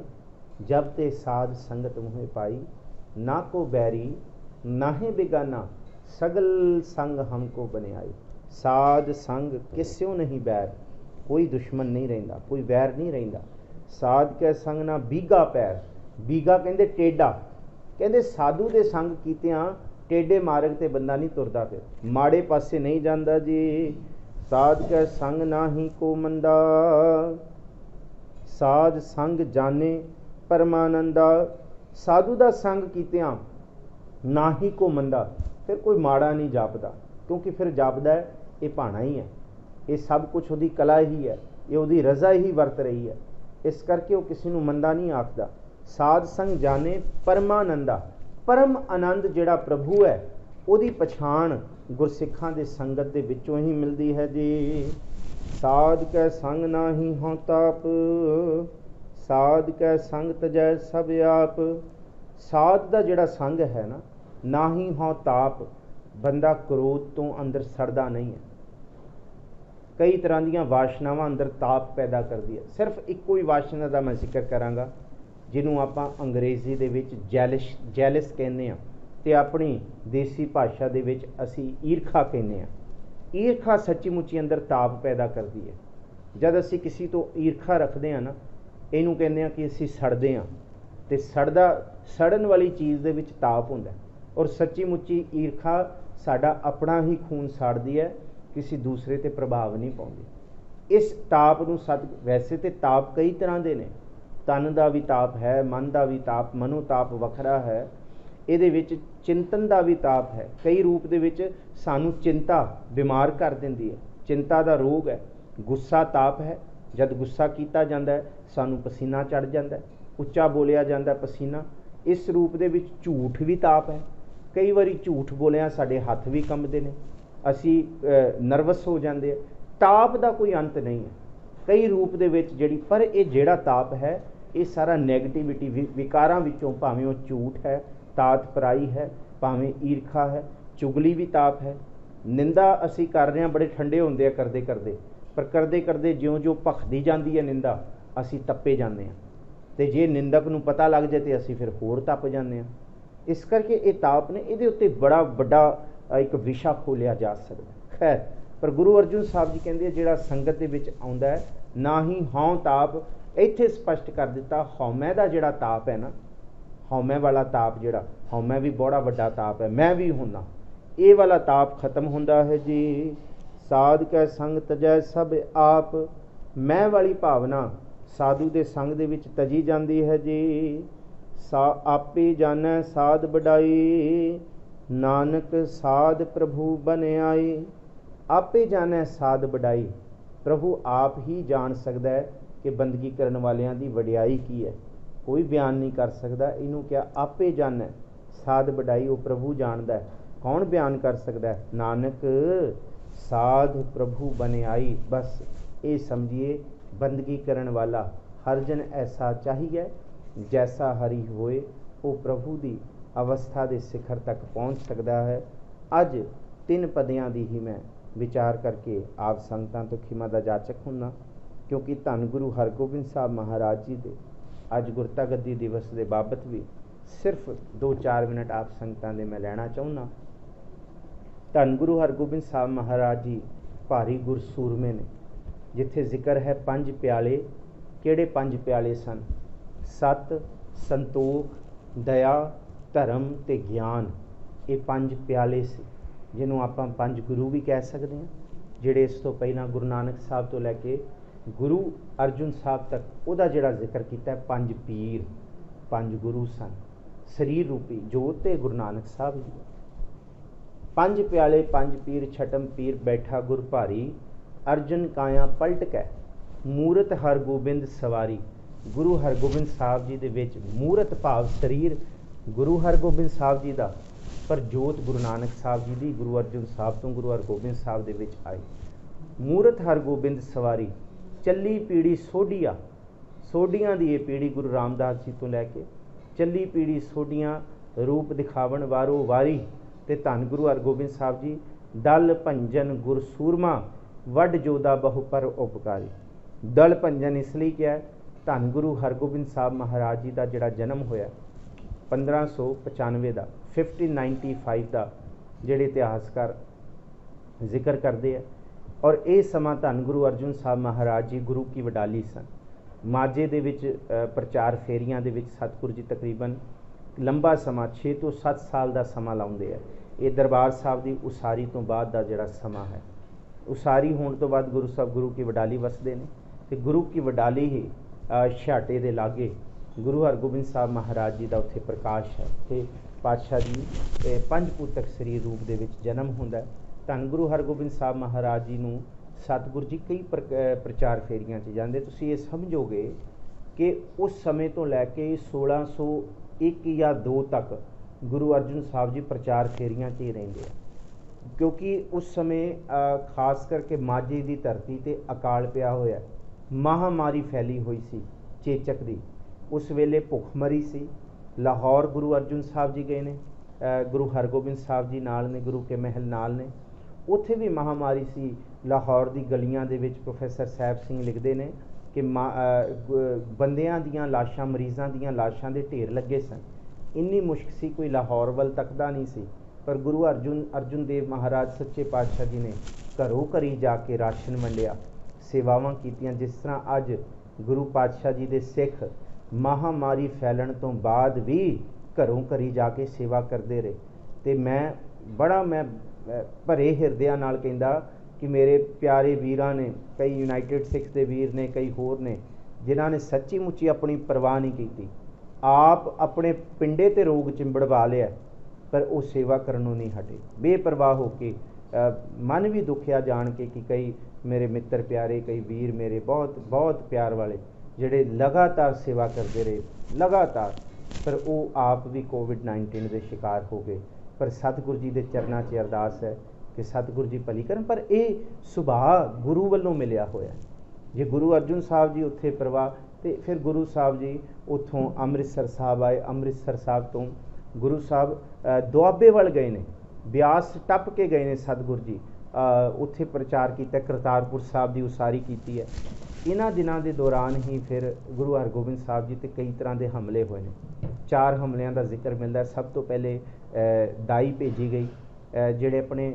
ਜਬ ਤੇ ਸਾਧ ਸੰਗਤ ਮੋਹਿ ਪਾਈ। ਨਾ ਕੋ ਬੈਰੀ ਨਾਹੇ ਬਿਗਾਨਾ, ਸਗਲ ਸੰਗ ਹਮਕੋ ਬਨਿਆਈ। ਸਾਧ ਸੰਗ ਕਿਸਿਓ ਨਹੀਂ ਬੈਰ, ਕੋਈ ਦੁਸ਼ਮਣ ਨਹੀਂ ਰਹਿੰਦਾ, ਕੋਈ ਵੈਰ ਨਹੀਂ ਰਹਿੰਦਾ। ਸਾਧ ਕੈ ਸੰਗ ਨਾ ਬੀਗਾ ਪੈਰ। ਬੀਗਾ ਕਹਿੰਦੇ ਟੇਢਾ। ਕਹਿੰਦੇ ਸਾਧੂ ਦੇ ਸੰਗ ਕੀਤਿਆਂ ਟੇਢੇ ਮਾਰਗ ਤੇ ਬੰਦਾ ਨਹੀਂ ਤੁਰਦਾ, ਫਿਰ ਮਾੜੇ ਪਾਸੇ ਨਹੀਂ ਜਾਂਦਾ ਜੀ। ਸਾਧ ਕੈ ਸੰਗ ਨਾਹੀ ਕੋ ਮੰਦਾ, ਸਾਧ ਸੰਗ ਜਾਣੇ ਪਰਮਾਨੰਦਾ। ਸਾਧੂ ਦਾ ਸੰਗ ਕੀਤਿਆਂ ਨਾ ਹੀ ਕੋ ਮੰਦਾ, ਫਿਰ ਕੋਈ ਮਾੜਾ ਨਹੀਂ ਜਾਪਦਾ, ਕਿਉਂਕਿ ਫਿਰ ਜਾਪਦਾ ਹੈ ਇਹ ਭਾਣਾ ਹੀ ਹੈ, ਇਹ ਸਭ ਕੁਛ ਉਹਦੀ ਕਲਾ ਹੀ ਹੈ, ਇਹ ਉਹਦੀ ਰਜ਼ਾ ਹੀ ਵਰਤ ਰਹੀ ਹੈ। ਇਸ ਕਰਕੇ ਉਹ ਕਿਸੇ ਨੂੰ ਮੰਦਾ ਨਹੀਂ ਆਖਦਾ। ਸਾਧ ਸੰਗ ਜਾਣੇ ਪਰਮਾਨੰਦਾ, ਪਰਮ ਆਨੰਦ ਜਿਹੜਾ ਪ੍ਰਭੂ ਹੈ ਉਹਦੀ ਪਛਾਣ ਗੁਰਸਿੱਖਾਂ ਦੇ ਸੰਗਤ ਦੇ ਵਿੱਚੋਂ ਹੀ ਮਿਲਦੀ ਹੈ ਜੀ। ਸਾਧ ਕੈ ਸੰਗ ਨਾਹੀ ਹਉ ਤਾਪ, ਸਾਧ ਕੈ ਸੰਗ ਤਜੈ ਸਭ ਆਪ। ਸਾਧ ਦਾ ਜਿਹੜਾ ਸੰਗ ਹੈ ਨਾ ਹੀ ਹਉ ਤਾਪ, ਬੰਦਾ ਕ੍ਰੋਧ ਤੋਂ ਅੰਦਰ ਸੜਦਾ ਨਹੀਂ ਹੈ। ਕਈ ਤਰ੍ਹਾਂ ਦੀਆਂ ਵਾਸ਼ਨਾਵਾਂ ਅੰਦਰ ਤਾਪ ਪੈਦਾ ਕਰਦੀ ਹੈ। ਸਿਰਫ ਇੱਕੋ ਹੀ ਵਾਸ਼ਨਾ ਦਾ ਮੈਂ ਜ਼ਿਕਰ ਕਰਾਂਗਾ, ਜਿਹਨੂੰ ਆਪਾਂ ਅੰਗਰੇਜ਼ੀ ਦੇ ਵਿੱਚ ਜੈਲਸ ਕਹਿੰਦੇ ਹਾਂ, ਅਤੇ ਆਪਣੀ ਦੇਸੀ ਭਾਸ਼ਾ ਦੇ ਵਿੱਚ ਅਸੀਂ ਈਰਖਾ ਕਹਿੰਦੇ ਹਾਂ। ਈਰਖਾ ਸੱਚੀ ਮੁੱਚੀ ਅੰਦਰ ਤਾਪ ਪੈਦਾ ਕਰਦੀ ਹੈ। ਜਦ ਅਸੀਂ ਕਿਸੇ ਤੋਂ ਈਰਖਾ ਰੱਖਦੇ ਹਾਂ ਨਾ, ਇਹਨੂੰ ਕਹਿੰਦੇ ਹਾਂ ਕਿ ਅਸੀਂ ਸੜਦੇ ਹਾਂ, ਅਤੇ ਸੜਨ ਵਾਲੀ ਚੀਜ਼ ਦੇ ਵਿੱਚ ਤਾਪ ਹੁੰਦਾ। ਔਰ ਸੱਚੀ ਮੁੱਚੀ ਈਰਖਾ ਸਾਡਾ ਆਪਣਾ ਹੀ ਖੂਨ ਸਾੜਦੀ ਹੈ, ਕਿਸੇ ਦੂਸਰੇ 'ਤੇ ਪ੍ਰਭਾਵ ਨਹੀਂ ਪਾਉਂਦੀ। ਇਸ ਤਾਪ ਨੂੰ ਵੈਸੇ ਤਾਂ ਤਾਪ ਕਈ ਤਰ੍ਹਾਂ ਦੇ ਨੇ। ਤਨ ਦਾ ਵੀ ਤਾਪ ਹੈ, ਮਨ ਦਾ ਵੀ ਤਾਪ, ਮਨੋਤਾਪ ਵੱਖਰਾ ਹੈ। ਇਹਦੇ ਵਿੱਚ ਚਿੰਤਨ ਦਾ ਵੀ ਤਾਪ ਹੈ। ਕਈ ਰੂਪ ਦੇ ਵਿੱਚ ਸਾਨੂੰ ਚਿੰਤਾ ਬਿਮਾਰ ਕਰ ਦਿੰਦੀ ਹੈ। ਚਿੰਤਾ ਦਾ ਰੋਗ ਹੈ। ਗੁੱਸਾ ਤਾਪ ਹੈ। ਜਦ ਗੁੱਸਾ ਕੀਤਾ ਜਾਂਦਾ ਹੈ ਸਾਨੂੰ ਪਸੀਨਾ ਚੜ੍ਹ ਜਾਂਦਾ, ਉੱਚਾ ਬੋਲਿਆ ਜਾਂਦਾ ਪਸੀਨਾ। ਇਸ ਰੂਪ ਦੇ ਵਿੱਚ ਝੂਠ ਵੀ ਤਾਪ ਹੈ। ਕਈ ਵਾਰੀ ਝੂਠ ਬੋਲਿਆ ਸਾਡੇ ਹੱਥ ਵੀ ਕੰਬਦੇ ਨੇ, ਅਸੀਂ ਨਰਵਸ ਹੋ ਜਾਂਦੇ ਆ। ਤਾਪ ਦਾ ਕੋਈ ਅੰਤ ਨਹੀਂ ਹੈ ਕਈ ਰੂਪ ਦੇ ਵਿੱਚ ਜਿਹੜੀ, ਪਰ ਇਹ ਜਿਹੜਾ ਤਾਪ ਹੈ ਇਹ ਸਾਰਾ ਨੈਗੇਟਿਵਿਟੀ ਵਿਕਾਰਾਂ ਵਿੱਚੋਂ, ਭਾਵੇਂ ਉਹ ਝੂਠ ਹੈ, ਤਾਤ ਪਰਾਈ ਹੈ, ਭਾਵੇਂ ਈਰਖਾ ਹੈ, ਚੁਗਲੀ ਵੀ ਤਾਪ ਹੈ। ਨਿੰਦਾ ਅਸੀਂ ਕਰ ਰਹੇ ਹਾਂ, ਬੜੇ ਠੰਡੇ ਹੁੰਦੇ ਆ ਕਰਦੇ ਕਰਦੇ, ਪਰ ਕਰਦੇ ਕਰਦੇ ਜਿਉਂ-ਜਿਉਂ ਭਖਦੀ ਜਾਂਦੀ ਹੈ ਨਿੰਦਾ, ਅਸੀਂ ਤੱਪੇ ਜਾਂਦੇ ਹਾਂ। ਅਤੇ ਜੇ ਨਿੰਦਕ ਨੂੰ ਪਤਾ ਲੱਗ ਜਾਏ ਤਾਂ ਅਸੀਂ ਫਿਰ ਹੋਰ ਤੱਪ ਜਾਂਦੇ ਹਾਂ। ਇਸ ਕਰਕੇ ਇਹ ਤਾਪ ਨੇ, ਇਹਦੇ ਉੱਤੇ ਬੜਾ ਵੱਡਾ ਇੱਕ ਵਿਸ਼ਾ ਖੋਲ੍ਹਿਆ ਜਾ ਸਕਦਾ। ਖੈਰ, ਪਰ ਗੁਰੂ ਅਰਜਨ ਸਾਹਿਬ ਜੀ ਕਹਿੰਦੇ ਆ ਜਿਹੜਾ ਸੰਗਤ ਦੇ ਵਿੱਚ ਆਉਂਦਾ ਹੈ ਨਾ ਹੀ ਹਉ ਤਾਪ, ਇੱਥੇ ਸਪਸ਼ਟ ਕਰ ਦਿੱਤਾ ਹਉਮੈ ਦਾ ਜਿਹੜਾ ਤਾਪ ਹੈ ਨਾ, ਹਉਮੈ ਵਾਲਾ ਤਾਪ ਜਿਹੜਾ, ਹਉਮੈ ਵੀ ਬੜਾ ਵੱਡਾ ਤਾਪ ਹੈ, ਮੈਂ ਵੀ ਹੁੰਦਾ, ਇਹ ਵਾਲਾ ਤਾਪ ਖਤਮ ਹੁੰਦਾ ਹੈ ਜੀ। ਸਾਧ ਕੈ ਸੰਗ ਤਜੈ ਸਭ ਆਪ, ਮੈਂ ਵਾਲੀ ਭਾਵਨਾ ਸਾਧੂ ਦੇ ਸੰਗ ਦੇ ਵਿੱਚ ਤਜੀ ਜਾਂਦੀ ਹੈ ਜੀ। ਆਪੇ ਜਾਣੈ ਸਾਧ ਵਡਾਈ, ਨਾਨਕ ਸਾਧ ਪ੍ਰਭੂ ਬਨ ਆਈ। ਆਪੇ ਜਾਣੈ ਸਾਧ ਵਡਾਈ, ਪ੍ਰਭੂ ਆਪ ਹੀ ਜਾਣ ਸਕਦਾ ਹੈ ਕਿ ਬੰਦਗੀ ਕਰਨ ਵਾਲਿਆਂ ਦੀ ਵਡਿਆਈ ਕੀ ਹੈ। ਕੋਈ ਬਿਆਨ ਨਹੀਂ ਕਰ ਸਕਦਾ। ਇਹਨੂੰ ਕਿਹਾ ਆਪੇ ਜਾਣੈ ਸਾਧ ਵਡਾਈ, ਉਹ ਪ੍ਰਭੂ ਜਾਣਦਾ ਹੈ। ਕੌਣ ਬਿਆਨ ਕਰ ਸਕਦਾ ਹੈ? ਨਾਨਕ ਸਾਧ ਪ੍ਰਭੂ ਬਨ ਆਈ। ਬਸ ਇਹ ਸਮਝੀਏ, ਬੰਦਗੀ ਕਰਨ ਵਾਲਾ ਹਰ ਜਨ ਐਸਾ ਚਾਹੀਏ ਜੈਸਾ ਹਰੀ ਹੋਏ, ਉਹ ਪ੍ਰਭੂ ਦੀ ਅਵਸਥਾ ਦੇ ਸਿਖਰ ਤੱਕ ਪਹੁੰਚ ਸਕਦਾ ਹੈ। ਅੱਜ 3 ਪਦਿਆਂ ਦੀ ਹੀ ਮੈਂ ਵਿਚਾਰ ਕਰਕੇ ਆਪ ਸੰਗਤਾਂ ਤੋਂ ਖਿਮਾ ਦਾ ਜਾਚਕ ਹੁੰਦਾ, ਕਿਉਂਕਿ ਧੰਨ ਗੁਰੂ ਹਰਗੋਬਿੰਦ ਸਾਹਿਬ ਮਹਾਰਾਜ ਜੀ ਦੇ ਅੱਜ ਗੁਰਤਾ ਗੱਦੀ ਦਿਵਸ ਦੇ ਬਾਬਤ ਵੀ ਸਿਰਫ 2-4 ਮਿੰਟ ਆਪ ਸੰਗਤਾਂ ਦੇ ਮੈਂ ਲੈਣਾ ਚਾਹੁੰਦਾ। ਧੰਨ ਗੁਰੂ ਹਰਗੋਬਿੰਦ ਸਾਹਿਬ ਮਹਾਰਾਜ ਜੀ ਭਾਰੀ ਗੁਰਸੂਰਮੇ ਨੇ। ਜਿੱਥੇ ਜ਼ਿਕਰ ਹੈ 5 ਪਿਆਲੇ, ਕਿਹੜੇ 5 ਪਿਆਲੇ ਸਨ? ਸਤ, ਸੰਤੋਖ, ਦਇਆ, ਧਰਮ ਅਤੇ ਗਿਆਨ। ਇਹ 5 ਪਿਆਲੇ ਸੀ, ਜਿਹਨੂੰ ਆਪਾਂ 5 ਗੁਰੂ ਵੀ ਕਹਿ ਸਕਦੇ ਹਾਂ, ਜਿਹੜੇ ਇਸ ਤੋਂ ਪਹਿਲਾਂ ਗੁਰੂ ਨਾਨਕ ਸਾਹਿਬ ਤੋਂ ਲੈ ਕੇ ਗੁਰੂ ਅਰਜੁਨ ਸਾਹਿਬ ਤੱਕ ਉਹਦਾ ਜਿਹੜਾ ਜ਼ਿਕਰ ਕੀਤਾ 5 ਪੀਰ, 5 ਗੁਰੂ ਸਨ। ਸਰੀਰ ਰੂਪੀ ਜੋਤ ਤੇ ਗੁਰੂ ਨਾਨਕ ਸਾਹਿਬ ਜੀ। 5 ਪਿਆਲੇ 5 ਪੀਰ, ਛਟਮ ਪੀਰ ਬੈਠਾ ਗੁਰ ਭਾਰੀ, ਅਰਜਨ ਕਾਇਆ ਪਲਟ ਕੈ ਮੂਰਤ ਹਰਗੋਬਿੰਦ ਸਵਾਰੀ। ਗੁਰੂ ਹਰਗੋਬਿੰਦ ਸਾਹਿਬ ਜੀ ਦੇ ਵਿੱਚ ਮੂਰਤ ਭਾਵ ਸਰੀਰ ਗੁਰੂ ਹਰਗੋਬਿੰਦ ਸਾਹਿਬ ਜੀ ਦਾ, ਪਰ ਜੋਤ ਗੁਰੂ ਨਾਨਕ ਸਾਹਿਬ ਜੀ ਦੀ ਗੁਰੂ ਅਰਜਨ ਸਾਹਿਬ ਤੋਂ ਗੁਰੂ ਹਰਗੋਬਿੰਦ ਸਾਹਿਬ ਦੇ ਵਿੱਚ ਆਈ। ਮੂਰਤ ਹਰਗੋਬਿੰਦ ਸਵਾਰੀ, ਚੱਲੀ ਪੀੜੀ ਸੋਢੀਆ, ਸੋਢੀਆਂ ਦੀ ਇਹ ਪੀੜੀ ਗੁਰੂ ਰਾਮਦਾਸ ਜੀ ਤੋਂ ਲੈ ਕੇ ਚੱਲੀ ਪੀੜੀ ਸੋਢੀਆਂ, ਰੂਪ ਦਿਖਾਵਣ ਵਾਰੋ ਵਾਰੀ। ਅਤੇ ਧੰਨ ਗੁਰੂ ਹਰਗੋਬਿੰਦ ਸਾਹਿਬ ਜੀ ਦਲ ਭੰਜਨ ਗੁਰ ਸੂਰਮਾ, ਵੱਡ ਜੋਦਾ ਬਹੁ ਪਰ ਉਪਕਾਰੀ। ਦਲ ਭੰਜਨ ਇਸ ਲਈ ਕਿਹਾ, ਧੰਨ ਗੁਰੂ ਹਰਗੋਬਿੰਦ ਸਾਹਿਬ ਮਹਾਰਾਜ ਜੀ ਦਾ ਜਿਹੜਾ ਜਨਮ ਹੋਇਆ 1595 ਦਾ, 1595 ਦਾ, ਜਿਹੜੇ ਇਤਿਹਾਸਕਾਰ ਜ਼ਿਕਰ ਕਰਦੇ ਆ। ਔਰ ਇਹ ਸਮਾਂ ਧੰਨ ਗੁਰੂ ਅਰਜਨ ਸਾਹਿਬ ਮਹਾਰਾਜ ਜੀ ਗੁਰੂ ਕੀ ਵਡਾਲੀ ਸਨ। ਮਾਝੇ ਦੇ ਵਿੱਚ ਪ੍ਰਚਾਰ ਫੇਰੀਆਂ ਦੇ ਵਿੱਚ ਸਤਿਗੁਰੂ ਜੀ ਤਕਰੀਬਨ ਲੰਬਾ ਸਮਾਂ 6 ਤੋਂ 7 ਸਾਲ ਦਾ ਸਮਾਂ ਲਾਉਂਦੇ ਆ। ਇਹ ਦਰਬਾਰ ਸਾਹਿਬ ਦੀ ਉਸਾਰੀ ਤੋਂ ਬਾਅਦ ਦਾ ਜਿਹੜਾ ਸਮਾਂ ਹੈ, ਉਸਾਰੀ ਹੋਣ ਤੋਂ ਬਾਅਦ ਗੁਰੂ ਸਾਹਿਬ ਗੁਰੂ ਕੀ ਵਡਾਲੀ ਵਸਦੇ ਨੇ, ਅਤੇ ਗੁਰੂ ਕੀ ਵਡਾਲੀ ਹੀ ਛਾਟੇ ਦੇ ਲਾਗੇ ਗੁਰੂ ਹਰਗੋਬਿੰਦ ਸਾਹਿਬ ਮਹਾਰਾਜ ਜੀ ਦਾ ਉੱਥੇ ਪ੍ਰਕਾਸ਼ ਹੈ। ਅਤੇ ਪਾਤਸ਼ਾਹ ਜੀ 5 ਪੁੱਤਕ ਸਰੀਰ ਰੂਪ ਦੇ ਵਿੱਚ ਜਨਮ ਹੁੰਦਾ। ਧੰਨ ਗੁਰੂ ਹਰਗੋਬਿੰਦ ਸਾਹਿਬ ਮਹਾਰਾਜ ਜੀ ਨੂੰ सतगुरु जी कई प्रचार फेरियां च जाते, तुसीं ये समझोगे कि उस समय तो लैके 1601 या 2 तक गुरु अर्जन साहब जी प्रचार फेरियां च ही रहिंदे आ, क्योंकि उस समय खास करके माझे की धरती ते अकाल पिया होया, महामारी फैली हुई सी चेचक दी। उस वेले भुखमरी सी। लाहौर गुरु अर्जन साहब जी गए ने, गुरु हरगोबिंद साहब जी नाल ने, गुरु के महल नाल ने, उत्थे भी महामारी सी। लाहौर दी गलियां दे विच प्रोफैसर साहब सिंह लिखते हैं कि बंदियां दियां लाशां, मरीज़ां दियां लाशां दे ढेर लगे सन। इन्नी मुश्क सी, कोई लाहौर वल तकदा नहीं सी। पर गुरु अर्जुन देव महाराज सच्चे पातशाह जी ने घरों घरी जाके राशन वंडिया, सेवावां कीतियां। जिस तरह अज गुरु पातशाह जी दे सिख महामारी फैलण तो बाद भी घरों घरी जाके सेवा करते रहे। तो मैं भरे हिरदिਆਂ नाल कहंदा कि मेरे प्यारे वीरां ने, कई यूनाइटेड सिक्स के वीर ने, कई होर ने, जिन्हां ने सच्ची मुच्ची अपनी परवाह नहीं की, आप अपने पिंडे ते रोग चिंबड़वा लिया, पर वो सेवा करनों नहीं हटे, बेपरवाह होके। मन भी दुखिया जान के कि कई मेरे मित्र प्यारे, कई वीर मेरे बहुत बहुत प्यार वाले जिहड़े लगातार सेवा करते रहे, लगातार, पर वो आप भी कोविड-19 के शिकार हो गए। पर सतगुरु जी के चरणों 'च अरदास है कि सतगुरु जी भली करन। पर यह सुभाव गुरु वालों मिलिया होया। जे गुरु अर्जुन साहब जी उत्थे प्रवाह, तो फिर गुरु साहब जी उत्थों अमृतसर साहब आए। अमृतसर साहब तो गुरु साहब दुआबे वल गए ने, ब्यास टप के गए ने सतगुरु जी, उत्थे प्रचार किया, करतारपुर साहब की उसारी की है। इन्हां दिनां दे दौरान ही फिर गुरु हरगोबिंद साहब जी ते कई तरह के हमले हुए हैं। 4 हमलियां का जिक्र मिलता है। सब तो पहले दाई भेजी गई, जिहड़े अपने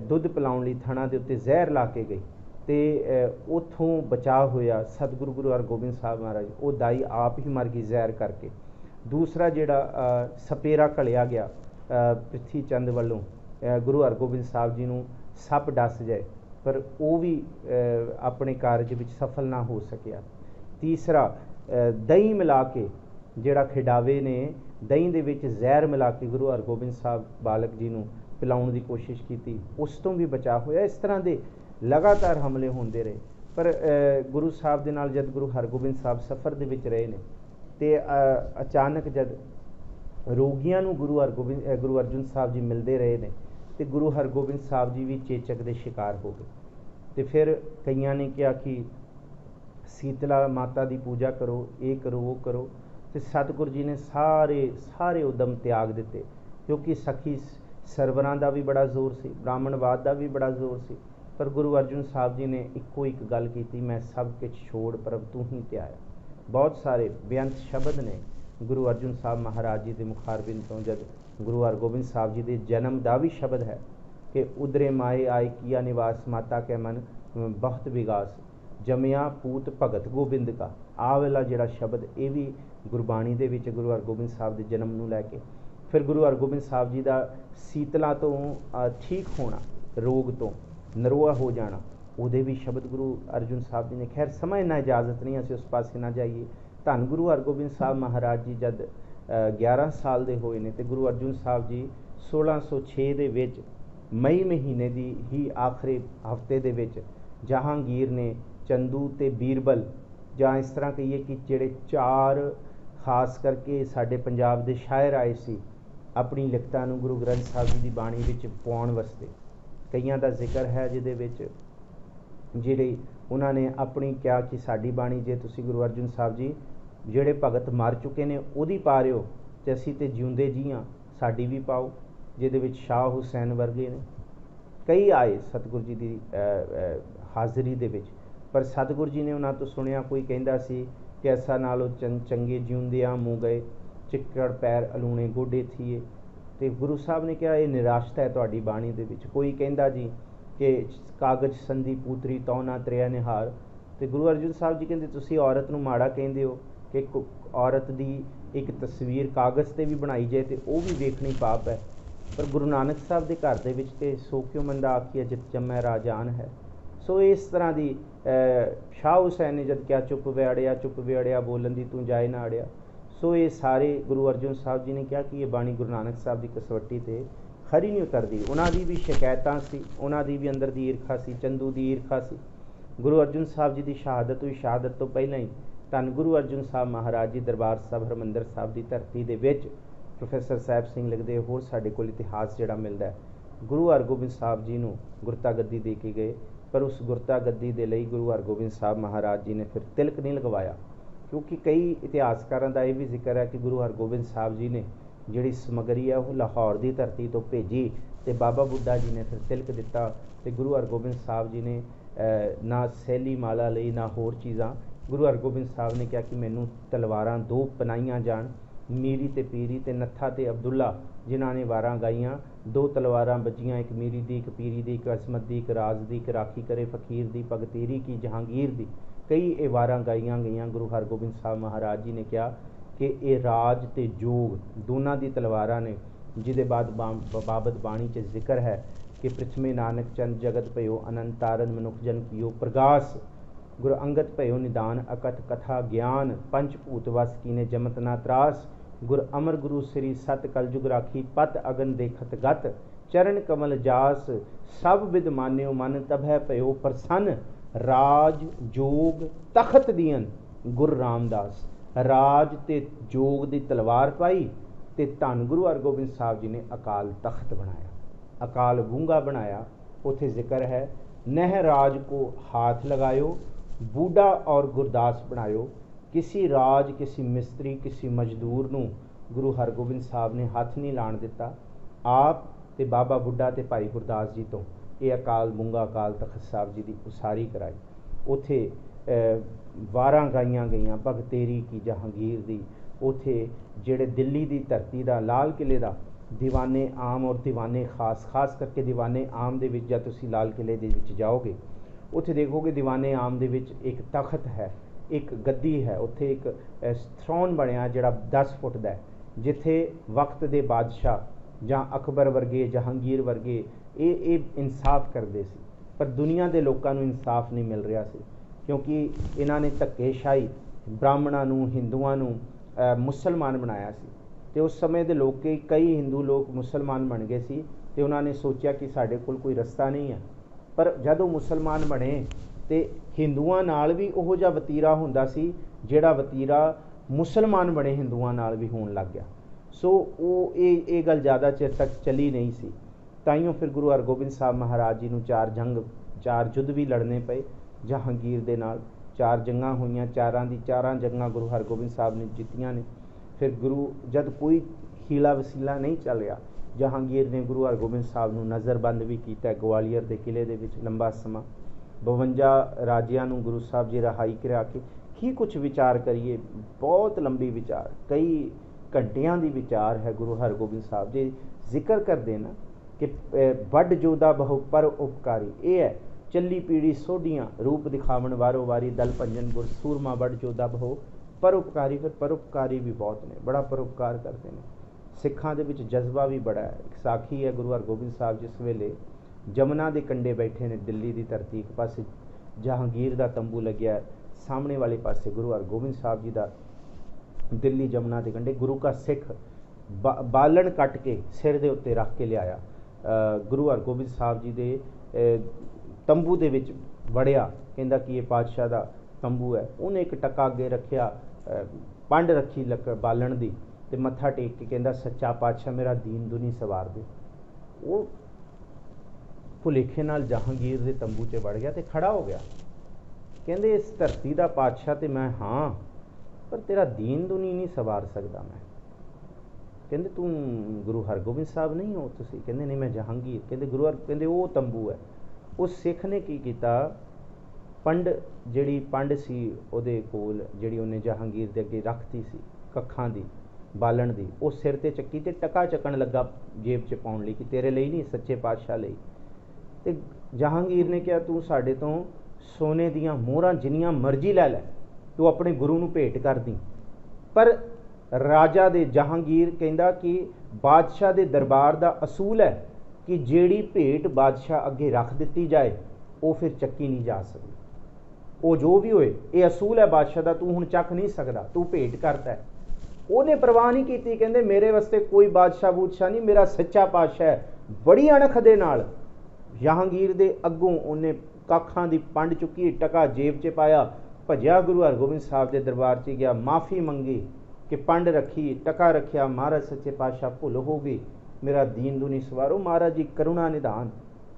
दुध पिलाउण लई थणा दे उत्ते जहर ला के गई, तो उत्थों बचाव होया। सतगुरु गुरु हरगोबिंद साहब महाराज, वो दाई आप ही मर गई जहर करके। दूसरा जिहड़ा सपेरा घलिया गया पृथ्वी चंद वालों, गुरु हरगोबिंद साहब जी नूं सप डस जाए, पर वो भी अपने कार्य विच सफल ना हो सकिया। तीसरा दही मिला के, जिहड़ा खिडावे ने दही दे विच जहर मिला के गुरु हरगोबिंद साहब बालक जी नूं पिलाउण की कोशिश की, उस तो भी बचाव होया। इस तरह के लगातार हमले होंदे रहे। पर गुरु साहब दे नाल जद गुरु हरगोबिंद साहब सफ़र दे विच रहे ने, ते अचानक जद रोगियां नूं गुरु अर्जुन साहब जी मिलते रहे ने, तो गुरु हरगोबिंद साहब जी भी चेचक के शिकार हो गए। तो फिर कईयां ने कहा कि शीतला माता की पूजा करो, ये करो, वो करो। तो सतगुरु जी ने सारे उद्यम त्याग दिते, क्योंकि सखी सरवरां का भी बड़ा जोर सी, ब्राह्मणवाद का भी बड़ा जोर सी। पर गुरु अर्जुन साहब जी ने इक्को एक गल की, मैं सब कुछ छोड़ प्रभ तू ही त्याया। बहुत सारे बेअंत शब्द ने गुरु अर्जुन साहब महाराज जी के मुखारबिंद तो। जब गुरु हरगोबिंद साहब जी के जन्म का भी शब्द है कि उदरे माए आए किया निवास, माता के मन बहुत विगास, जमिया पूत भगत गोबिंद का। आ वाला जिहड़ा शब्द, ये भी गुरबाणी दे विच गुरु हरगोबिंद साहब के जन्म नूं लैके। फिर गुरु हरगोबिंद साहब जी का शीतला तो ठीक होना, रोग तो नरोआ हो जाना, उहदे भी शब्द गुरु अर्जुन साहब जी ने। खैर समय ना इजाजत नहीं, असीं उस पासे ना जाइए। धन गुरु हरगोबिंद साहब महाराज जी जद 11 साल के होए ने, तो गुरु अर्जुन साहब जी 1606 दे विच मई महीने की ही आखिरी हफ्ते दे विच जहांगीर ने चंदू ते बीरबल, जां इस तरह कहिए कि जिहड़े 4 खास करके साडे पंजाब दे शायर आए सी, अपनी लिखतां नूं गुरु ग्रंथ साहब जी की बाणी विच पाउण वास्ते। कईयां दा जिक्र है जिहदे विच जिहड़े उन्होंने अपनी क्या कि साडी बाणी जे तुसीं गुरु अर्जुन साहब जी जिहड़े भगत मर चुके ने उहदी पा रहे हो, ते असीं ते जिउंदे जी हां, साडी भी पाओ, जिहदे विच शाह हुसैन वर्गे ने कई आए सतगुरु जी की हाज़री दे विच। पर सतगुरु जी ने उन्हां तो सुनिया, कोई कहंदा सी कि ऐसा नालों चंगे जिउंदियां मूँ गए, चिक्कड़ पैर अलूणे गोडे थीए। तो गुरु साहब ने कहा यह निराशता है तुहाडी बाणी दे विच। कोई कहंदा जी कि कागज संधि पूतरी तौ ना त्रिया निहार। तो गुरु अर्जुन साहब जी कहते तुसीं औरत नूं माड़ा कहंदे हो कि औरत की एक तस्वीर कागज़ ते भी बनाई जाए तो वह भी वेखनी पाप है। पर गुरु नानक साहब के घर दे विच ते सो क्यों मंदा आखिए जित जम्मै राजान है। सो इस तरह की शाह हुसैन ने जद क्या चुप वेड़िया बोलन दी तू जाए ना अड़िया। सो ये सारे गुरु अर्जुन साहब जी ने कहा कि ये बाणी गुरु नानक साहब की कसवट्टी ते खरी नहीं उतरती। उन्होंने भी शिकायतां सी, उन्होंने भी अंदर की ईर्खा सी, चंदू की ईर्खा सी। गुरु अर्जुन साहब जी की शहादत हुई, शहादत तो पहले ही धन गुरु अर्जुन साहब महाराज जी दरबार साहब हरमंदर साहब की धरती के विच प्रोफैसर साहब सिंह लिखते होर साढ़े कोल इतिहास जिहड़ा मिलता है, गुरु हरगोबिंद साहब जी नूं गुरता गद्दी दे के गए, पर उस गुरता गद्दी दे लई गुरु हरगोबिंद साहब महाराज जी ने फिर तिलक नहीं लगवाया, क्योंकि कई इतिहासकारों का यह भी जिक्र है कि गुरु हरगोबिंद साहब जी ने जिहड़ी समगरी है वह लाहौर की धरती तो भेजी, तो बाबा बुड्ढा जी ने फिर तिलक दिता, तो गुरु हरगोबिंद साहब जी ने ना सैली माला लई ना होर चीज़ां। गुरु हरगोबिंद साहब ने कहा कि मैनू तलवारां दो पनाइयां जान, मीरी ते पीरी ते नत्था ते अब्दुल्ला जिन्हां ने वारां गाइयां, दो तलवारां बजियां, एक मीरी दी, एक पीरी दी, एक असमत दी, एक राज दी, एक राखी करे फकीर दी, भगतेरी की जहांगीर दी, कई ये वारां गाइयां गईयां। गुरु हरगोबिंद साहब महाराज जी ने कहा कि ये राज ते जोग दोनों दी तलवारां ने, जिहदे बाद बाबत बाणी च जिक्र है कि पृथ्वी नानक चंद जगत भयो अनंत तारन मनुख जन कियो प्रगास, गुरु अंगत भयो निदान अकथ कथा ज्ञान, पंच भूत वस कीने जमत ना त्रास, गुर अमर गुरु श्री सत कलजुग राखी पत अगन देखत गत, चरण कमल जास सब विद मान्यो मन तबह भयो प्रसन्न, राज जोग तखत दियन गुर रामदास। राज ते जोग दी तलवार पाई ते धन गुरु हरगोबिंद साहब जी ने अकाल तख्त बनाया, अकाल गूंगा बनाया। उथे जिक्र है नह राज को हाथ लगायो, बूढ़ा और गुरदास बनायो, किसी राज किसी मिस्त्री किसी मजदूर नूं गुरु हरगोबिंद साहब ने हाथ नहीं लाण दिता। आप ते बाबा बुड्ढा ते भाई गुरदास जी तो ये अकाल गूंगा अकाल तख्त साहब जी की उसारी कराई। उथे वारां गाइयां गईयां भगतेरी की जहांगीर दी। उथे जेड़े दिल्ली की धरती का लाल किले का दीवाने आम और दीवाने खास करके दीवाने आम दे विच जद तुसीं लाल किले दे विच जाओगे उत्थे देखोगे दीवाने आम दे विच एक तखत है, एक गद्दी है, उत्थे एक थ्रोन बनया जिहड़ा 10 फुट का है, जिथे वक्त दे बादशाह जां अकबर वर्गे जहांगीर वर्गे ये इंसाफ करते सी, पर दुनिया के लोगों को इंसाफ नहीं मिल रहा सी, क्योंकि इन्होंने धक्केशाही ब्राह्मणों नूं हिंदुआं नूं मुसलमान बनाया सी। तो उस समय के लोग कई हिंदू लोग मुसलमान बन गए सी, तो उन्होंने सोचा कि साढ़े कोल कोई रस्ता नहीं है। पर जदों मुसलमान बने तो हिंदुआं नाल भी उहो जिहा वतीरा हुंदा सी जिहड़ा वतीरा मुसलमान बने हिंदुआं नाल भी होण लग गया। सो वो ये गल ज़्यादा चिर तक चली नहीं सी। ताइयों फिर गुरु हरगोबिंद साहब महाराज जी नूं चार युद्ध भी लड़ने पे जहांगीर दे नाल। 4 जंगां होईयां, चारां जंगां गुरु हरगोबिंद साहब ने जीतियां ने। फिर गुरु जब कोई हीला वसीला नहीं चल रहा, जहांगीर ने गुरु हरगोबिंद साहब नूं नज़रबंद भी किया ग्वालियर के किले दे विच लंबा समा। 52 राजियां नूं गुरु साहब जी रहाई करा के ही कुछ विचार करिए, बहुत लंबी विचार, कई घंटियां दी विचार है। गुरु हरगोबिंद साहब जी जिक्र कर देना कि बड़ जोधा बहु पर उपकारी, ये है चली पीढ़ी सोढ़ियां रूप दिखावन वारो वारी दल भंजन गुर सूरमा बड़ जोधा बहु परोपकारी। फिर परोपकारी भी बहुत ने, बड़ा परोपकार करते हैं। सिखां दे विच जज्बा भी बड़ा है। एक साखी है गुरु हरगोबिंद साहब जिस वेले जमुना के कंढे बैठे ने, दिल्ली की धरती, एक पासे जहांगीर का तंबू लग्या, सामने वाले पासे गुरु हरगोबिंद साहब जी का, दिल्ली जमुना के कंढे गुरु का सिख बालन कट के सिर के उत्ते रख के लियाया, गुरु हरगोबिंद साहब जी के तंबू दे विच वड़िया, कहंदा कि ये पातशाह का तंबू है। उन्हें एक टका अगे रखिया, पंड रखी बालन दी, ते मत्था टेक के कहंदा सच्चा पातशाह मेरा दीन दुनी सवार दे। वो भुलेखे नाल जहांगीर के तंबू च वड़ गया तो खड़ा हो गया, कहंदे इस धरती का पातशाह तो मैं हाँ, पर तेरा दीन दुनी नहीं सवार सकता मैं। कहंदे तू गुरु हरगोबिंद साहब नहीं हो तुसी? कहंदे नहीं मैं जहांगीर। कहंदे गुरु कहंदे वो तंबू है। उस सिख ने की कीता, पंड जिहड़ी पंड सी उहदे कोल जिहड़ी उन्हें जहांगीर दे अगे रखती सी कखां दी बालन दी, वो सिर ते चक्की ते टका चकन लगा जेब च पाउण लई कि तेरे लिए नहीं सच्चे पातशाह लई। ते जहांगीर ने कहा तू साडे तो सोने दियां मोहरां जिन्नियां मर्जी लै लै, तू अपने गुरु नूं भेंट कर दी। पर राजा दे जहांगीर कहंदा कि बादशाह दे दरबार दा असूल है कि जेड़ी भेंट बादशाह अगे रख दिती जाए वो फिर चक्की नहीं जा सकती। वो जो भी होए ये असूल है बादशाह का, तू हुण चख नहीं सकदा, तू भेंट करता है। उन्हें परवाह नहीं की, कहंदे मेरे वास्ते कोई बादशाह बूदशाह नहीं, मेरा सच्चा पातशाह है बड़ी अणख दे नाल जहांगीर दे अगों उन्हें काखां दी पंड चुकी, टका जेब च पाया, भजया गुरु हरगोबिंद साहब के दरबार च गया, माफ़ी मंगी कि पंड रखी, टका रखिया, महाराज सच्चे पातशाह भुल हो गई, मेरा दीन दुनी सवारो। महाराज जी करुणा निधान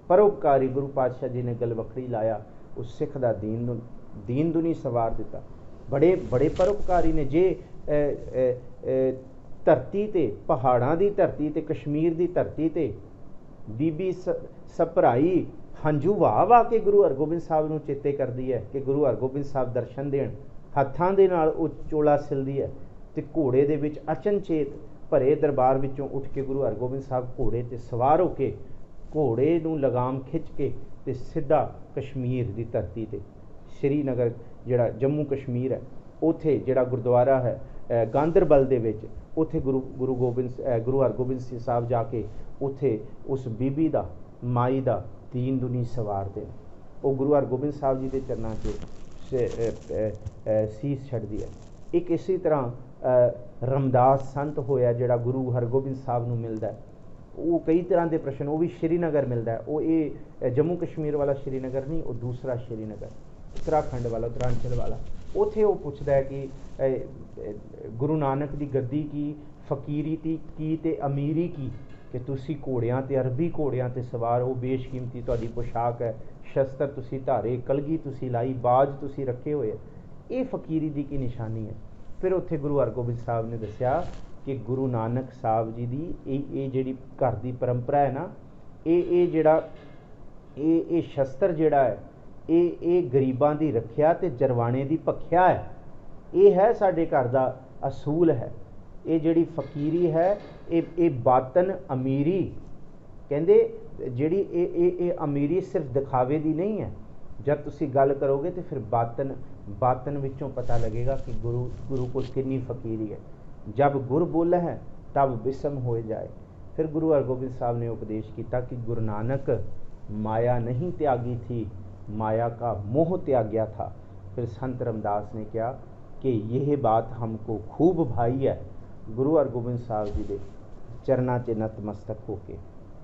परोपकारी गुरु पातशाह जी ने गलवखड़ी लाया, उस सिख का दीन दुनी सवार दिता। बड़े बड़े परोपकारी ने। जे धरती ते पहाड़ां दी धरती ते कश्मीर दी धरती ते बीबी सभराई हंझू वाह वाह के गुरु हरगोबिंद साहब नूं चेते करदी है कि गुरु हरगोबिंद साहब दर्शन देण, हत्थां दे नाल उह चोला सिलदी है ते घोड़े दे विच अचनचेत भरे दरबार विचों उठ के गुरु हरगोबिंद साहब घोड़े ते सवार होके घोड़े नूं लगाम खिच के ते सीधा कश्मीर दी धरती ते श्रीनगर जिहड़ा जम्मू कश्मीर है उत्थे जिहड़ा गुरुद्वारा है गांदरबल दे विच उत्थे गुरु हरगोबिंद साहब जाके उत्थे उस बीबी दा माई दा दीन दुनी सवार देन। वो गुरु हरगोबिंद साहब जी के चरणों से सीस छड़दी है। एक इसी तरह रमदास संत होया जिहड़ा गुरु हरगोबिंद साहब नूं मिलदा है, वो कई तरह के प्रश्न, वो भी श्रीनगर मिलता है। वो ये जम्मू कश्मीर वाला श्रीनगर नहीं, वो दूसरा श्रीनगर उत्तराखंड वाला, उत्तरांचल वाला। उत्थे वो पूछता है कि गुरु नानक की गद्दी की, फकीरी की ते अमीरी की, कि तुसी घोड़ियां ते अरबी घोड़ियां ते सवार हो, बेशकीमती तुहाडी पोशाक है, शस्त्र तुसी धारे, कलगी तुसी लाई, बाज तुसी रखे हुए, ये फकीरी दी की निशानी है। फिर उत्थे गुरु हरगोबिंद साहब ने दस्या कि गुरु नानक साहब जी की ये जिहड़ी घर की परंपरा है ना, ये जिहड़ा ये शस्त्र जिहड़ा है ये गरीबां दी रखिया ते जरवाणे दी भखिया है, ये है साडे घर दा असूल है। ये जिहड़ी फकीरी है ये बातन अमीरी, कहंदे जिहड़ी ये अमीरी सिर्फ दिखावे दी नहीं है, जब तुसी गल करोगे तो फिर बातन विचों पता लगेगा कि गुरु को कितनी फकीरी है। जब गुर बोला है तब बिस्म हो जाए। फिर गुरु हरगोबिंद साहब ने उपदेश किया कि गुरु नानक माया नहीं त्यागी थी, माया का मोह त्याग्या था। फिर संत रमदास ने कहा कि यह बात हमको खूब भाई है। गुरु हरगोबिंद साहब जी के चरणों च नतमस्तक होके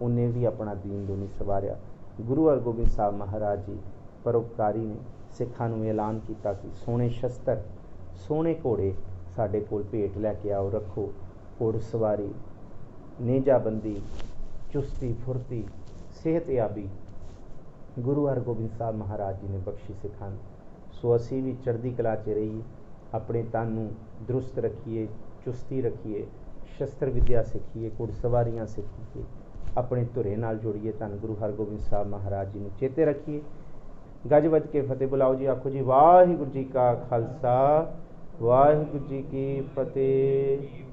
उन्हें भी अपना दीन दुनी सवारिया। गुरु हरगोबिंद साहब महाराज जी परोपकारी ने सिखां नूं ऐलान किया कि सोने शस्त्र सोने घोड़े साडे कोल भेट लैके आओ, रखो। घुड़ सवारी, नेजाबंदी, चुस्ती फुर्ती, सेहतयाबी गुरु हरगोबिंद साहब महाराज जी ने बख्शी सिखां। सो असी भी चढ़दी कला च रहीए, अपने तन नूं दुरुस्त रखिए, चुस्ती रखिए, शस्त्र विद्या सीखिए, घुड़सवारियां सीखिए, अपने धुरे नाल जुड़िए, धन गुरु हरगोबिंद साहब महाराज जी ने चेते रखिए। गज वज के फतेह बुलाओ जी, आखो जी वाहिगुरू जी का खालसा वाहिगुरू जी की फतेह।